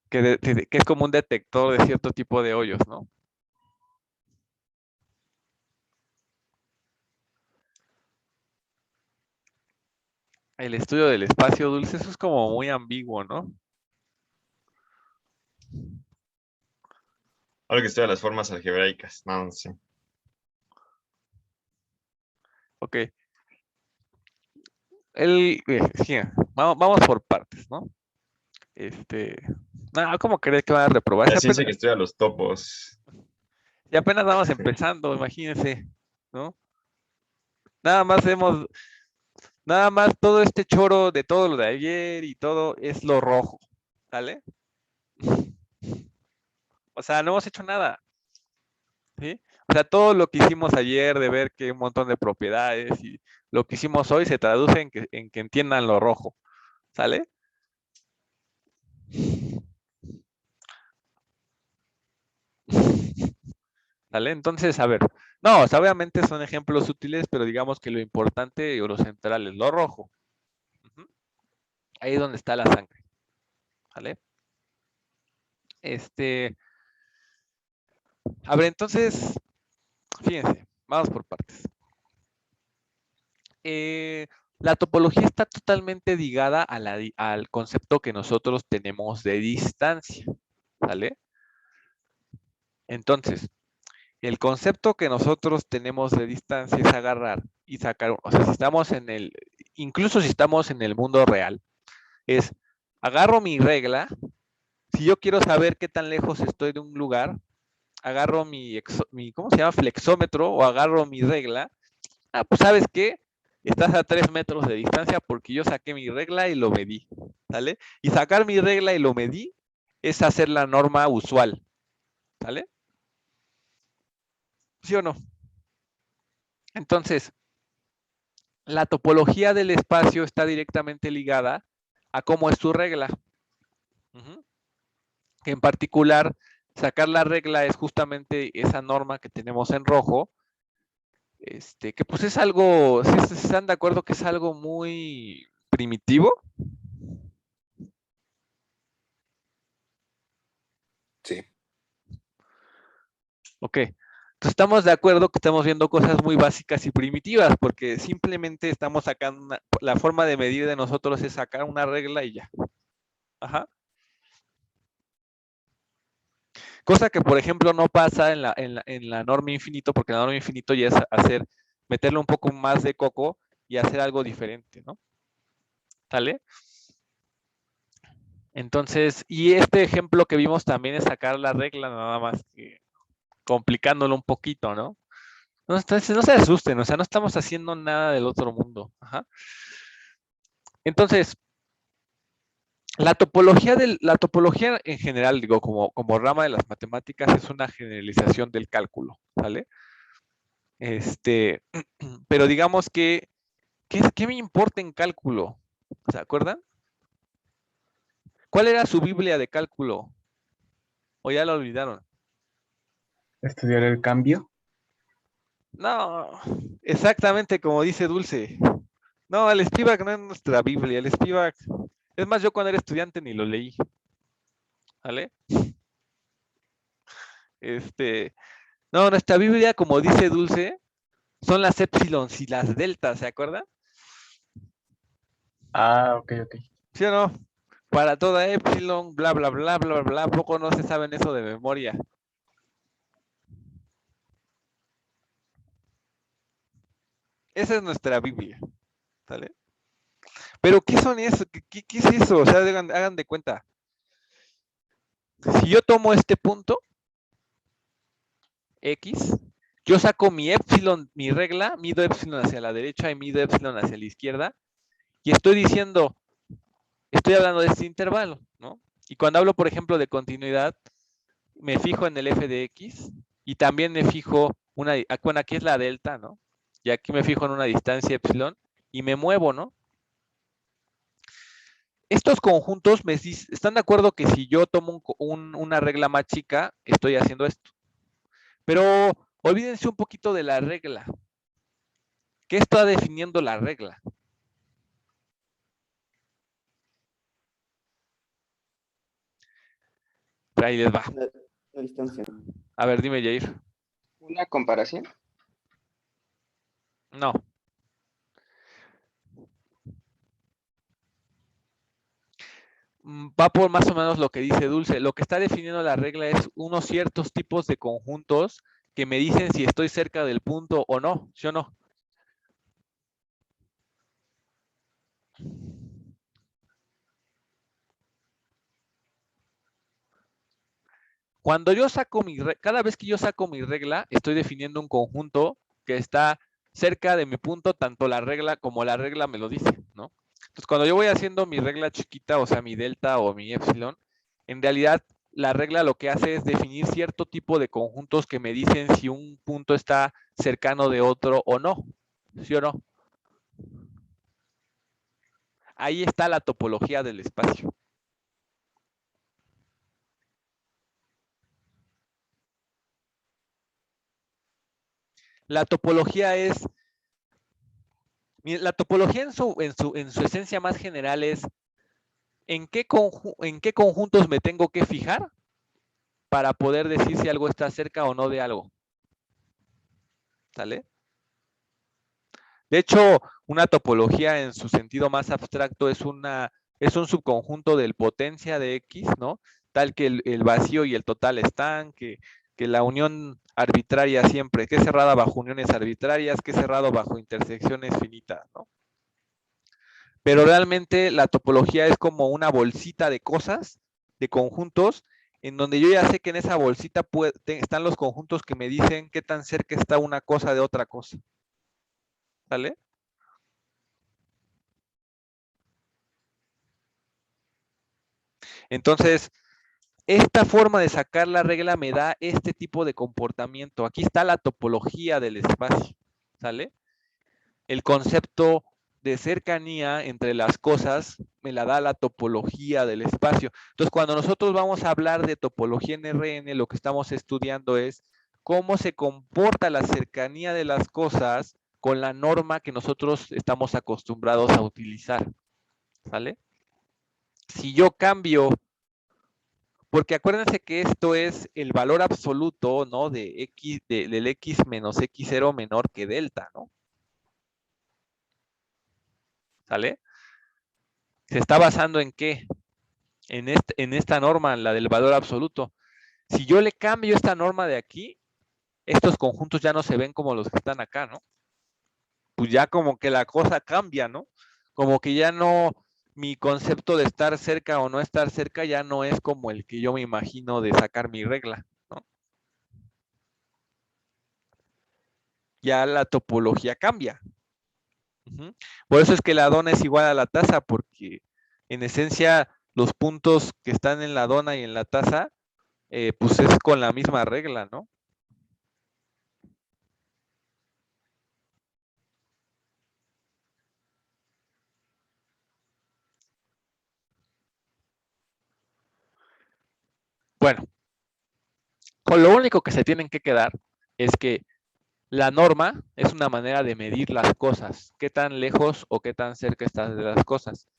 Que es como un detector de cierto tipo de hoyos, ¿no? El estudio del espacio dulce, eso es como muy ambiguo, ¿no? Algo que estudia las formas algebraicas. No sé. Ok. Sí, vamos por partes, ¿no? No, ¿cómo crees que van a reprobar? La ciencia que estudia los topos. Y apenas vamos empezando, imagínense, ¿no? Nada más todo este choro de todo lo de ayer y todo es lo rojo, ¿sale? O sea, no hemos hecho nada, ¿sí? O sea, todo lo que hicimos ayer de ver que un montón de propiedades y lo que hicimos hoy se traduce en que entiendan lo rojo, ¿sale? ¿Sale? Entonces, a ver, no, o sea, obviamente son ejemplos útiles, pero digamos que lo importante o lo central es lo rojo. Ahí es donde está la sangre, ¿vale? A ver, entonces, fíjense, vamos por partes. La topología está totalmente ligada a al concepto que nosotros tenemos de distancia, ¿vale? Entonces, el concepto que nosotros tenemos de distancia es agarrar y sacar, o sea, si estamos incluso si estamos en el mundo real, es agarro mi regla, si yo quiero saber qué tan lejos estoy de un lugar, agarro mi ¿cómo se llama? Flexómetro o agarro mi regla. Ah, pues ¿sabes qué? Estás a 3 metros de distancia porque yo saqué mi regla y lo medí, ¿sale? Y sacar mi regla y lo medí es hacer la norma usual, ¿sale? ¿Sí o no? Entonces, la topología del espacio está directamente ligada a cómo es tu regla. En particular, sacar la regla es justamente esa norma que tenemos en rojo, que pues es algo, ¿sí están de acuerdo que es algo muy primitivo? Sí. Ok. Entonces estamos de acuerdo que estamos viendo cosas muy básicas y primitivas, porque simplemente estamos sacando, la forma de medir de nosotros es sacar una regla y ya. Ajá. Cosa que, por ejemplo, no pasa en la norma infinito, porque la norma infinito ya es meterle un poco más de coco y hacer algo diferente, ¿no? ¿Sale? Entonces, y este ejemplo que vimos también es sacar la regla, nada más que complicándolo un poquito, ¿no? Entonces, no se asusten, o sea, no estamos haciendo nada del otro mundo. Ajá. Entonces, la topología en general, digo, como rama de las matemáticas, es una generalización del cálculo, ¿vale? Pero digamos que, ¿qué me importa en cálculo? ¿Se acuerdan? ¿Cuál era su Biblia de cálculo? ¿O ya la olvidaron? Estudiar el cambio. No, exactamente como dice Dulce. No, el Spivak no es nuestra Biblia, el Spivak. Es más, yo cuando era estudiante ni lo leí. ¿Vale? No, nuestra Biblia, como dice Dulce, son las épsilons y las deltas, ¿se acuerdan? Ah, ok. ¿Sí o no? Para toda épsilon, bla, bla, bla, bla, bla, poco no se saben eso de memoria. Esa es nuestra Biblia, ¿sale? Pero, ¿qué son eso? ¿Qué es eso? O sea, hagan de cuenta. Si yo tomo este punto, X, yo saco mi épsilon, mi regla, mido épsilon hacia la derecha y mido épsilon hacia la izquierda, y estoy diciendo, estoy hablando de este intervalo, ¿no? Y cuando hablo, por ejemplo, de continuidad, me fijo en el f de x, y también me fijo, bueno, aquí es la delta, ¿no? Y aquí me fijo en una distancia epsilon, y me muevo, ¿no? Estos conjuntos están de acuerdo que si yo tomo una regla más chica, estoy haciendo esto. Pero olvídense un poquito de la regla. ¿Qué está definiendo la regla? Ahí les va. La distancia. A ver, dime, Jair. ¿Una comparación? No. Va por más o menos lo que dice Dulce. Lo que está definiendo la regla es unos ciertos tipos de conjuntos que me dicen si estoy cerca del punto o no, ¿sí o no? Cuando yo saco cada vez que yo saco mi regla, estoy definiendo un conjunto que está cerca de mi punto, tanto la regla como la regla me lo dice, ¿no? Entonces, cuando yo voy haciendo mi regla chiquita, o sea, mi delta o mi epsilon, en realidad la regla lo que hace es definir cierto tipo de conjuntos que me dicen si un punto está cercano de otro o no, ¿sí o no? Ahí está la topología del espacio. La topología en su esencia más general es ¿en qué conjuntos me tengo que fijar para poder decir si algo está cerca o no de algo? ¿Sale? De hecho, una topología en su sentido más abstracto es un subconjunto del potencia de X, ¿no? Tal que el vacío y el total están, que la unión arbitraria siempre, que es cerrada bajo uniones arbitrarias, que es cerrado bajo intersecciones finitas, ¿no? Pero realmente la topología es como una bolsita de cosas, de conjuntos, en donde yo ya sé que en esa bolsita están los conjuntos que me dicen qué tan cerca está una cosa de otra cosa. ¿Sale? Entonces, esta forma de sacar la regla me da este tipo de comportamiento. Aquí está la topología del espacio, ¿sale? El concepto de cercanía entre las cosas me la da la topología del espacio. Entonces, cuando nosotros vamos a hablar de topología en RN, lo que estamos estudiando es cómo se comporta la cercanía de las cosas con la norma que nosotros estamos acostumbrados a utilizar, ¿sale? Si yo cambio, porque acuérdense que esto es el valor absoluto, ¿no? De X, del X menos X0 menor que delta, ¿no? ¿Sale? ¿Se está basando en qué? En esta norma, la del valor absoluto. Si yo le cambio esta norma de aquí, estos conjuntos ya no se ven como los que están acá, ¿no? Pues ya como que la cosa cambia, ¿no? Como que ya no, mi concepto de estar cerca o no estar cerca ya no es como el que yo me imagino de sacar mi regla, ¿no? Ya la topología cambia. Por eso es que la dona es igual a la tasa, porque en esencia los puntos que están en la dona y en la tasa, pues es con la misma regla, ¿no? Bueno, con lo único que se tienen que quedar es que la norma es una manera de medir las cosas, qué tan lejos o qué tan cerca estás de las cosas.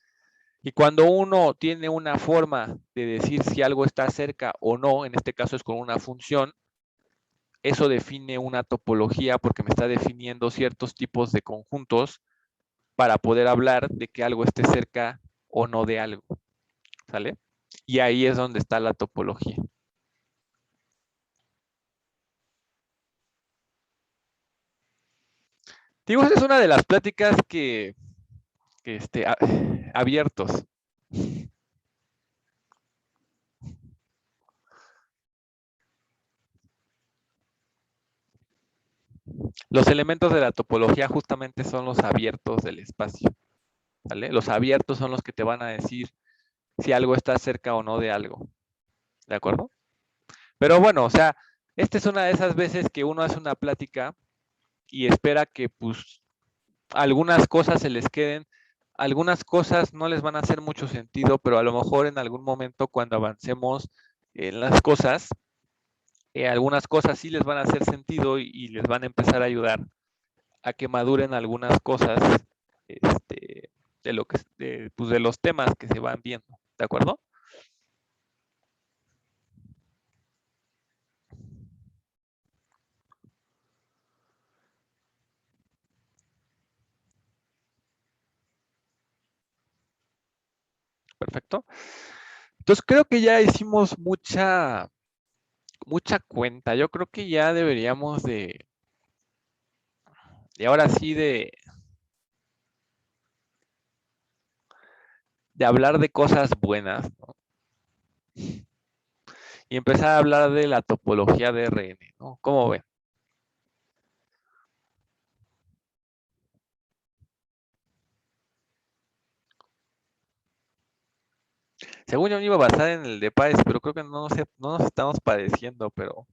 Y cuando uno tiene una forma de decir si algo está cerca o no, en este caso es con una función, eso define una topología porque me está definiendo ciertos tipos de conjuntos para poder hablar de que algo esté cerca o no de algo, ¿sale? Y ahí es donde está la topología. Digo, esa es una de las pláticas que abiertos. Los elementos de la topología justamente son los abiertos del espacio, ¿vale? Los abiertos son los que te van a decir si algo está cerca o no de algo, ¿de acuerdo? Pero bueno, o sea, esta es una de esas veces que uno hace una plática y espera que pues algunas cosas se les queden, algunas cosas no les van a hacer mucho sentido, pero a lo mejor en algún momento cuando avancemos en las cosas, algunas cosas sí les van a hacer sentido y les van a empezar a ayudar a que maduren algunas cosas de lo que pues de los temas que se van viendo, ¿de acuerdo? Perfecto. Entonces creo que ya hicimos mucha cuenta. Yo creo que ya deberíamos de ahora sí de hablar de cosas buenas, ¿no? Y empezar a hablar de la topología de RN, ¿no? ¿Cómo ven? Según yo me iba a basar en el de Páez, pero creo que no nos estamos pareciendo, pero...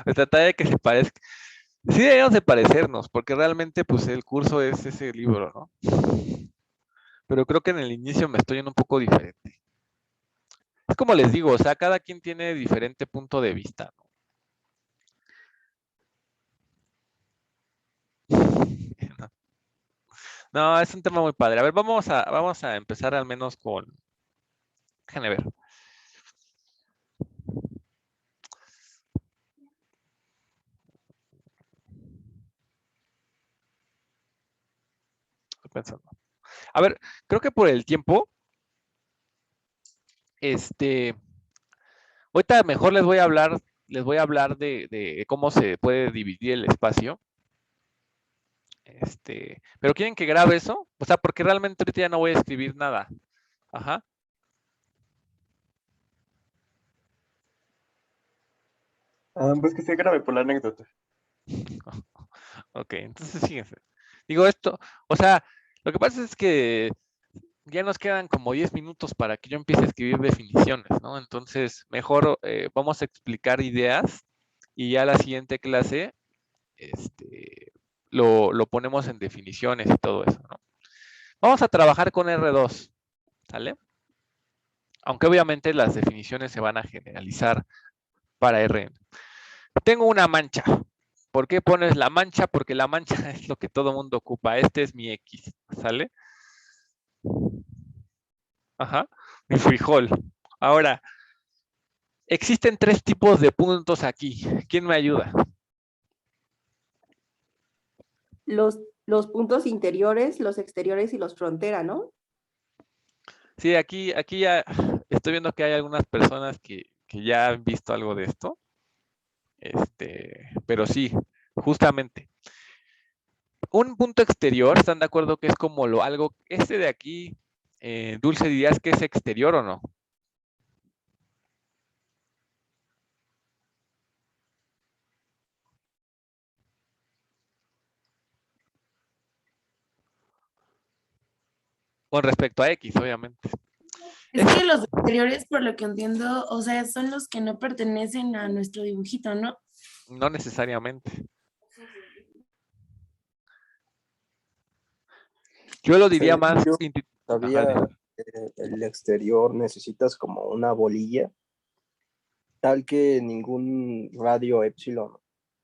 Tratar de que se parezca. Sí deberíamos de parecernos, porque realmente pues el curso es ese libro, ¿no? Pero creo que en el inicio me estoy yendo un poco diferente. Es como les digo, o sea, cada quien tiene diferente punto de vista, ¿no? No, es un tema muy padre. A ver, vamos a empezar al menos con... Déjenme ver. Estoy pensando. A ver, creo que por el tiempo, ahorita mejor les voy a hablar de cómo se puede dividir el espacio. Pero ¿quieren que grabe eso? O sea, porque realmente ahorita ya no voy a escribir nada. Ajá. Pues que se grabe por la anécdota. Ok, entonces fíjense. Digo esto, o sea, lo que pasa es que ya nos quedan como 10 minutos para que yo empiece a escribir definiciones, ¿no? Entonces, mejor vamos a explicar ideas y ya la siguiente clase lo ponemos en definiciones y todo eso, ¿no? Vamos a trabajar con R2, ¿sale? Aunque obviamente las definiciones se van a generalizar para Rn. Tengo una mancha. ¿Por qué pones la mancha? Porque la mancha es lo que todo mundo ocupa. Este es mi X, ¿sale? Ajá, mi frijol. Ahora, existen 3 tipos de puntos aquí. ¿Quién me ayuda? Los puntos interiores, los exteriores y los frontera, ¿no? Sí, aquí ya estoy viendo que hay algunas personas que ya han visto algo de esto. Pero sí, justamente. Un punto exterior, ¿están de acuerdo que es como algo, de aquí, Dulce, dirías que es exterior o no? Con respecto a X, obviamente. Es que los exteriores, por lo que entiendo, o sea, son los que no pertenecen a nuestro dibujito, ¿no? No necesariamente. Yo lo diría Según más... yo Ajá, sabía que el exterior necesitas como una bolilla, tal que ningún radio epsilon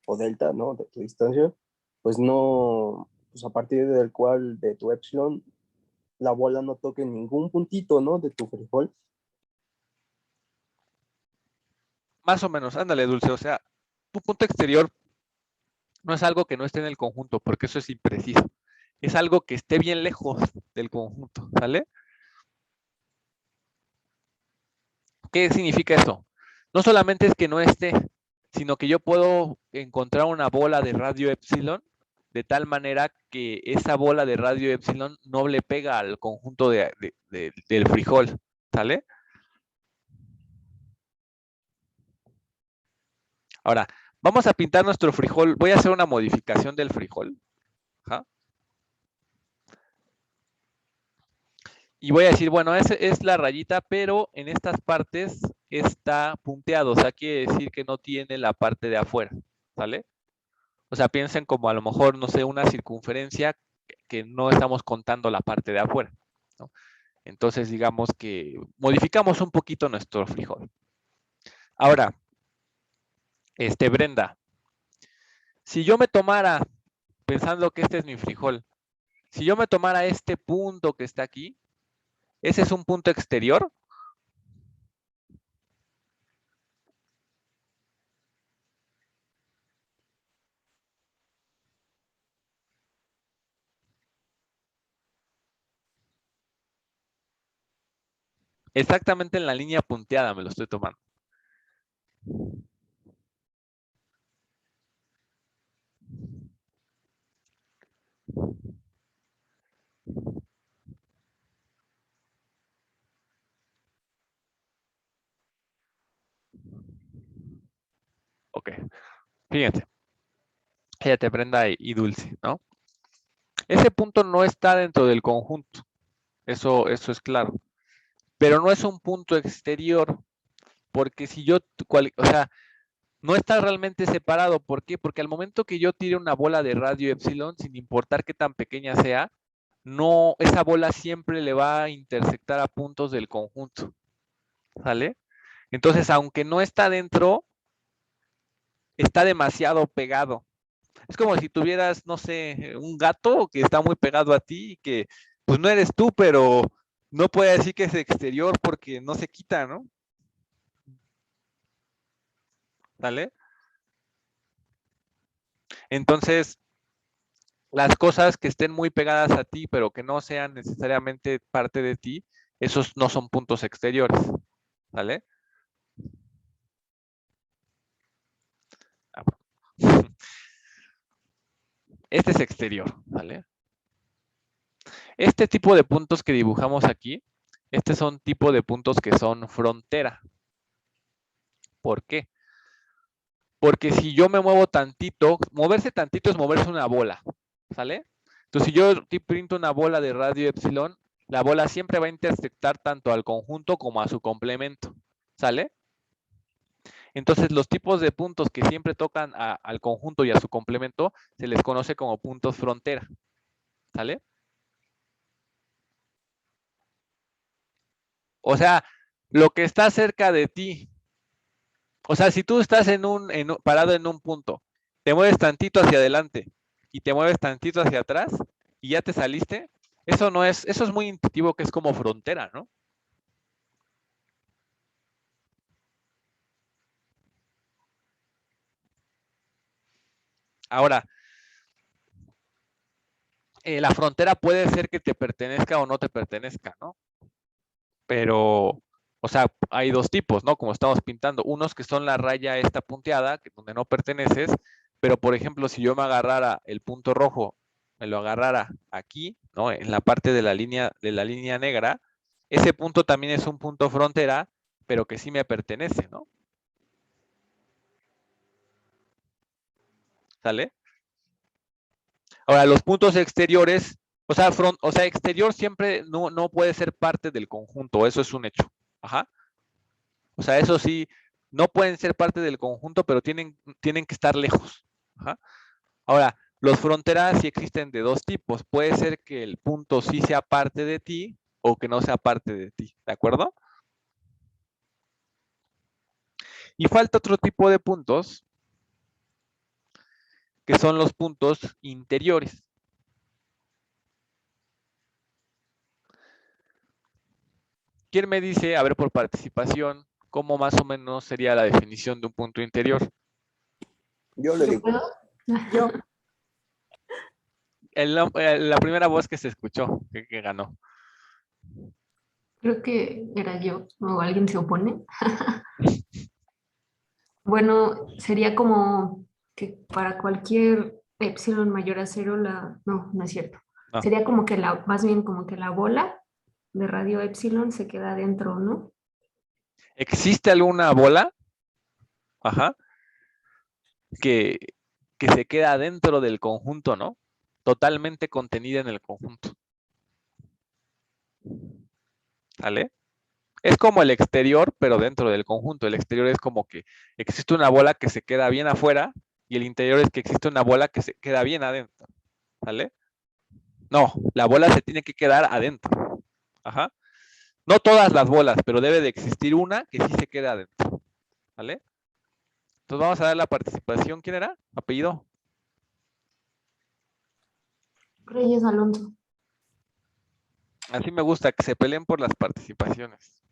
o delta, ¿no? De tu distancia, pues no, pues a partir del cual de tu epsilon, la bola no toque ningún puntito, ¿no? De tu frijol. más o menos, ándale, Dulce. O sea, un punto exterior no es algo que no esté en el conjunto, porque eso es impreciso. Es algo que esté bien lejos del conjunto, ¿sale? ¿Qué significa eso? No solamente es que no esté, sino que yo puedo encontrar una bola de radio epsilon de tal manera que esa bola de radio epsilon no le pega al conjunto del frijol, ¿sale? Ahora, vamos a pintar nuestro frijol. Voy a hacer una modificación del frijol. Ajá. Y voy a decir, bueno, esa es la rayita, pero en estas partes está punteado. O sea, quiere decir que no tiene la parte de afuera, ¿sale? O sea, piensen como a lo mejor, no sé, una circunferencia que no estamos contando la parte de afuera, ¿no? Entonces, digamos que modificamos un poquito nuestro frijol. Ahora, Brenda, si yo me tomara, pensando que este es mi frijol, si yo me tomara este punto que está aquí, ¿ese es un punto exterior? Exactamente en la línea punteada me lo estoy tomando. Ok, fíjense. Fíjate, Brenda y Dulce, ¿no? Ese punto no está dentro del conjunto. Eso es claro. Pero no es un punto exterior, porque si yo, o sea, no está realmente separado. ¿Por qué? Porque al momento que yo tire una bola de radio epsilon, sin importar qué tan pequeña sea, no, esa bola siempre le va a intersectar a puntos del conjunto. ¿Sale? Entonces, aunque no está dentro, está demasiado pegado. Es como si tuvieras, no sé, un gato que está muy pegado a ti y que, pues no eres tú, pero no puede decir que es exterior porque no se quita, ¿no? ¿Sale? Entonces, las cosas que estén muy pegadas a ti, pero que no sean necesariamente parte de ti, esos no son puntos exteriores, ¿vale? Este es exterior, ¿vale? Este tipo de puntos que dibujamos aquí, este son tipo de puntos que son frontera. ¿Por qué? Porque si yo me muevo tantito, moverse tantito es moverse una bola, ¿sale? Entonces, si yo pinto una bola de radio epsilon, la bola siempre va a intersectar tanto al conjunto como a su complemento, ¿sale? Entonces, los tipos de puntos que siempre tocan al conjunto y a su complemento, se les conoce como puntos frontera, ¿sale? O sea, lo que está cerca de ti, o sea, si tú estás parado en un punto, te mueves tantito hacia adelante y te mueves tantito hacia atrás y ya te saliste, eso es muy intuitivo que es como frontera, ¿no? Ahora, la frontera puede ser que te pertenezca o no te pertenezca, ¿no? Pero, o sea, hay dos tipos, ¿no? Como estamos pintando, unos que son la raya esta punteada, donde no perteneces, pero por ejemplo, si yo me agarrara el punto rojo, me lo agarrara aquí, ¿no? En la parte de la línea negra, ese punto también es un punto frontera, pero que sí me pertenece, ¿no? ¿Sale? Ahora, los puntos exteriores, o sea, exterior siempre no puede ser parte del conjunto, eso es un hecho. Ajá. O sea, eso sí, no pueden ser parte del conjunto, pero tienen que estar lejos. Ajá. Ahora, los fronteras sí existen de dos tipos. Puede ser que el punto sí sea parte de ti o que no sea parte de ti. ¿De acuerdo? Y falta otro tipo de puntos, que son los puntos interiores. ¿Quién me dice, a ver, por participación, cómo más o menos sería la definición de un punto interior? Yo le digo. Yo. La primera voz que se escuchó, que ganó. Creo que era yo o alguien se opone. Bueno, sería como que para cualquier epsilon mayor a cero, no es cierto. No. Sería como que más bien como que la bola de radio epsilon se queda dentro, ¿no? ¿Existe alguna bola? Ajá. Que se queda dentro del conjunto, ¿no? Totalmente contenida en el conjunto. ¿Vale? Es como el exterior, pero dentro del conjunto. El exterior es como que existe una bola que se queda bien afuera y el interior es que existe una bola que se queda bien adentro. ¿Vale? No, la bola se tiene que quedar adentro. Ajá. No todas las bolas, pero debe de existir una que sí se queda adentro. ¿Vale? Entonces vamos a dar la participación. ¿Quién era? Apellido. Reyes Alonso. Así me gusta, que se peleen por las participaciones.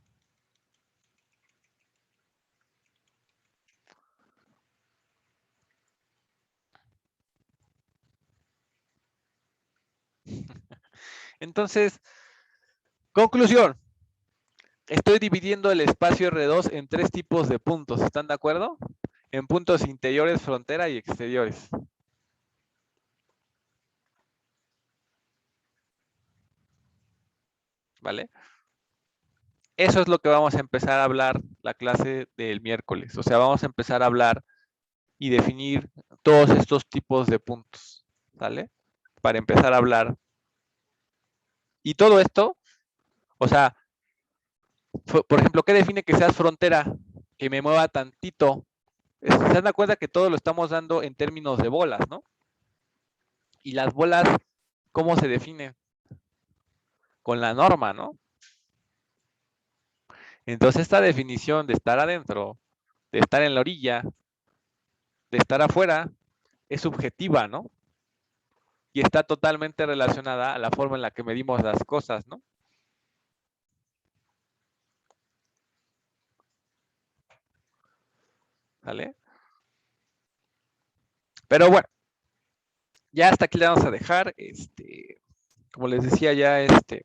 Entonces, conclusión. Estoy dividiendo el espacio R2 en tres tipos de puntos. ¿Están de acuerdo? En puntos interiores, frontera y exteriores. ¿Vale? Eso es lo que vamos a empezar a hablar la clase del miércoles. O sea, vamos a empezar a hablar y definir todos estos tipos de puntos. ¿Vale? Para empezar a hablar. Y todo esto, o sea, por ejemplo, ¿qué define que seas frontera? Que me mueva tantito. Se dan cuenta que todo lo estamos dando en términos de bolas, ¿no? Y las bolas, ¿cómo se definen? Con la norma, ¿no? Entonces esta definición de estar adentro, de estar en la orilla, de estar afuera, es subjetiva, ¿no? Y está totalmente relacionada a la forma en la que medimos las cosas, ¿no? ¿Vale? Pero bueno, ya hasta aquí le vamos a dejar. Como les decía, ya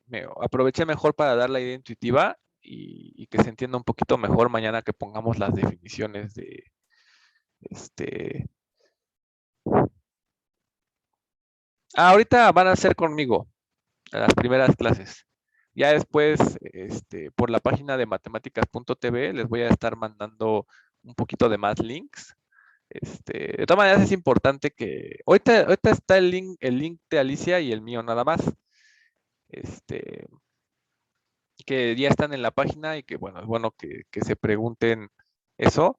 me aproveché mejor para dar la idea intuitiva y que se entienda un poquito mejor mañana que pongamos las definiciones de ahorita van a ser conmigo las primeras clases. Ya después, por la página de matemáticas.tv les voy a estar mandando un poquito de más links. De todas maneras es importante que ahorita está el link de Alicia y el mío nada más. Que ya están en la página y que bueno, es bueno que se pregunten eso.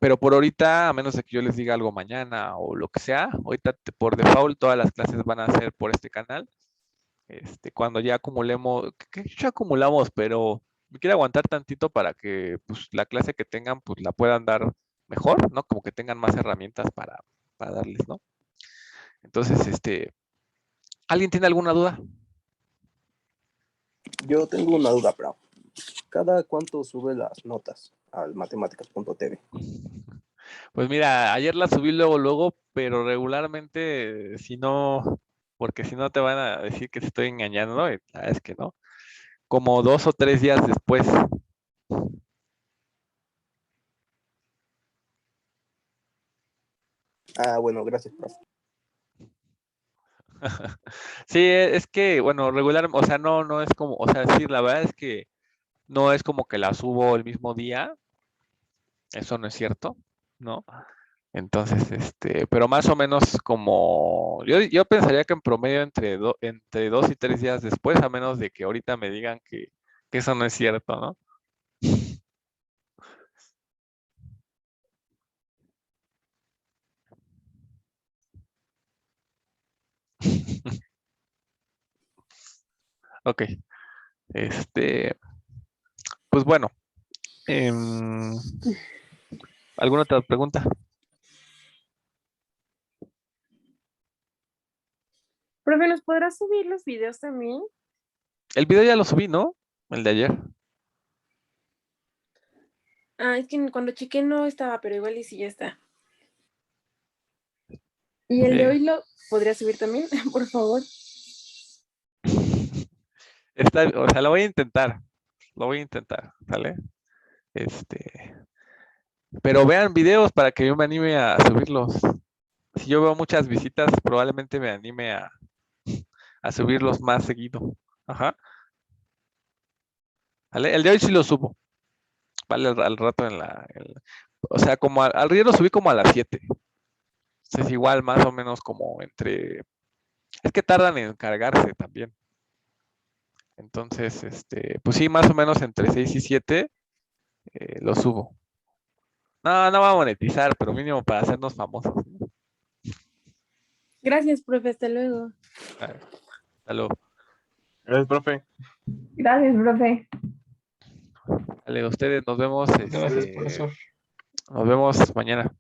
Pero por ahorita, a menos de que yo les diga algo mañana o lo que sea, ahorita por default todas las clases van a ser por este canal. Cuando ya acumulemos, que ya acumulamos, pero me quiero aguantar tantito para que pues, la clase que tengan, pues la puedan dar mejor, ¿no? Como que tengan más herramientas para darles, ¿no? Entonces, ¿alguien tiene alguna duda? Yo tengo una duda, pero ¿cada cuánto sube las notas al matemáticas.tv? Pues mira, ayer la subí luego, pero regularmente, si no, porque si no te van a decir que te estoy engañando, ¿no? Y la verdad es que no. Como 2 o 3 días después. Ah, bueno, gracias, profe. Sí, es que, bueno, regular, o sea, no es como, o sea, sí, la verdad es que no es como que la subo el mismo día, eso no es cierto, ¿no? Entonces, pero más o menos como, yo pensaría que en promedio entre 2 y 3 días después, a menos de que ahorita me digan que eso no es cierto, ¿no? Ok, pues bueno, ¿alguna otra pregunta? Profe, ¿nos podrás subir los videos también? El video ya lo subí, ¿no? El de ayer. Ah, es que cuando chequé no estaba, pero igual y sí ya está. ¿Y el de Sí. hoy lo podría subir también, por favor? O sea, lo voy a intentar. Lo voy a intentar, ¿sale? Pero vean videos para que yo me anime a subirlos. Si yo veo muchas visitas, probablemente me anime a subirlos más seguido. Ajá. ¿Vale? El de hoy sí lo subo. Vale, al rato o sea, como al río lo subí como a las 7. Entonces igual más o menos como entre. Es que tardan en cargarse también. Entonces, pues sí, más o menos entre 6 y 7 lo subo. No va a monetizar, pero mínimo para hacernos famosos. Gracias, profe, hasta luego. Hasta luego. Gracias, profe. Gracias, profe. Vale, ustedes nos vemos. Gracias, profesor. Nos vemos mañana.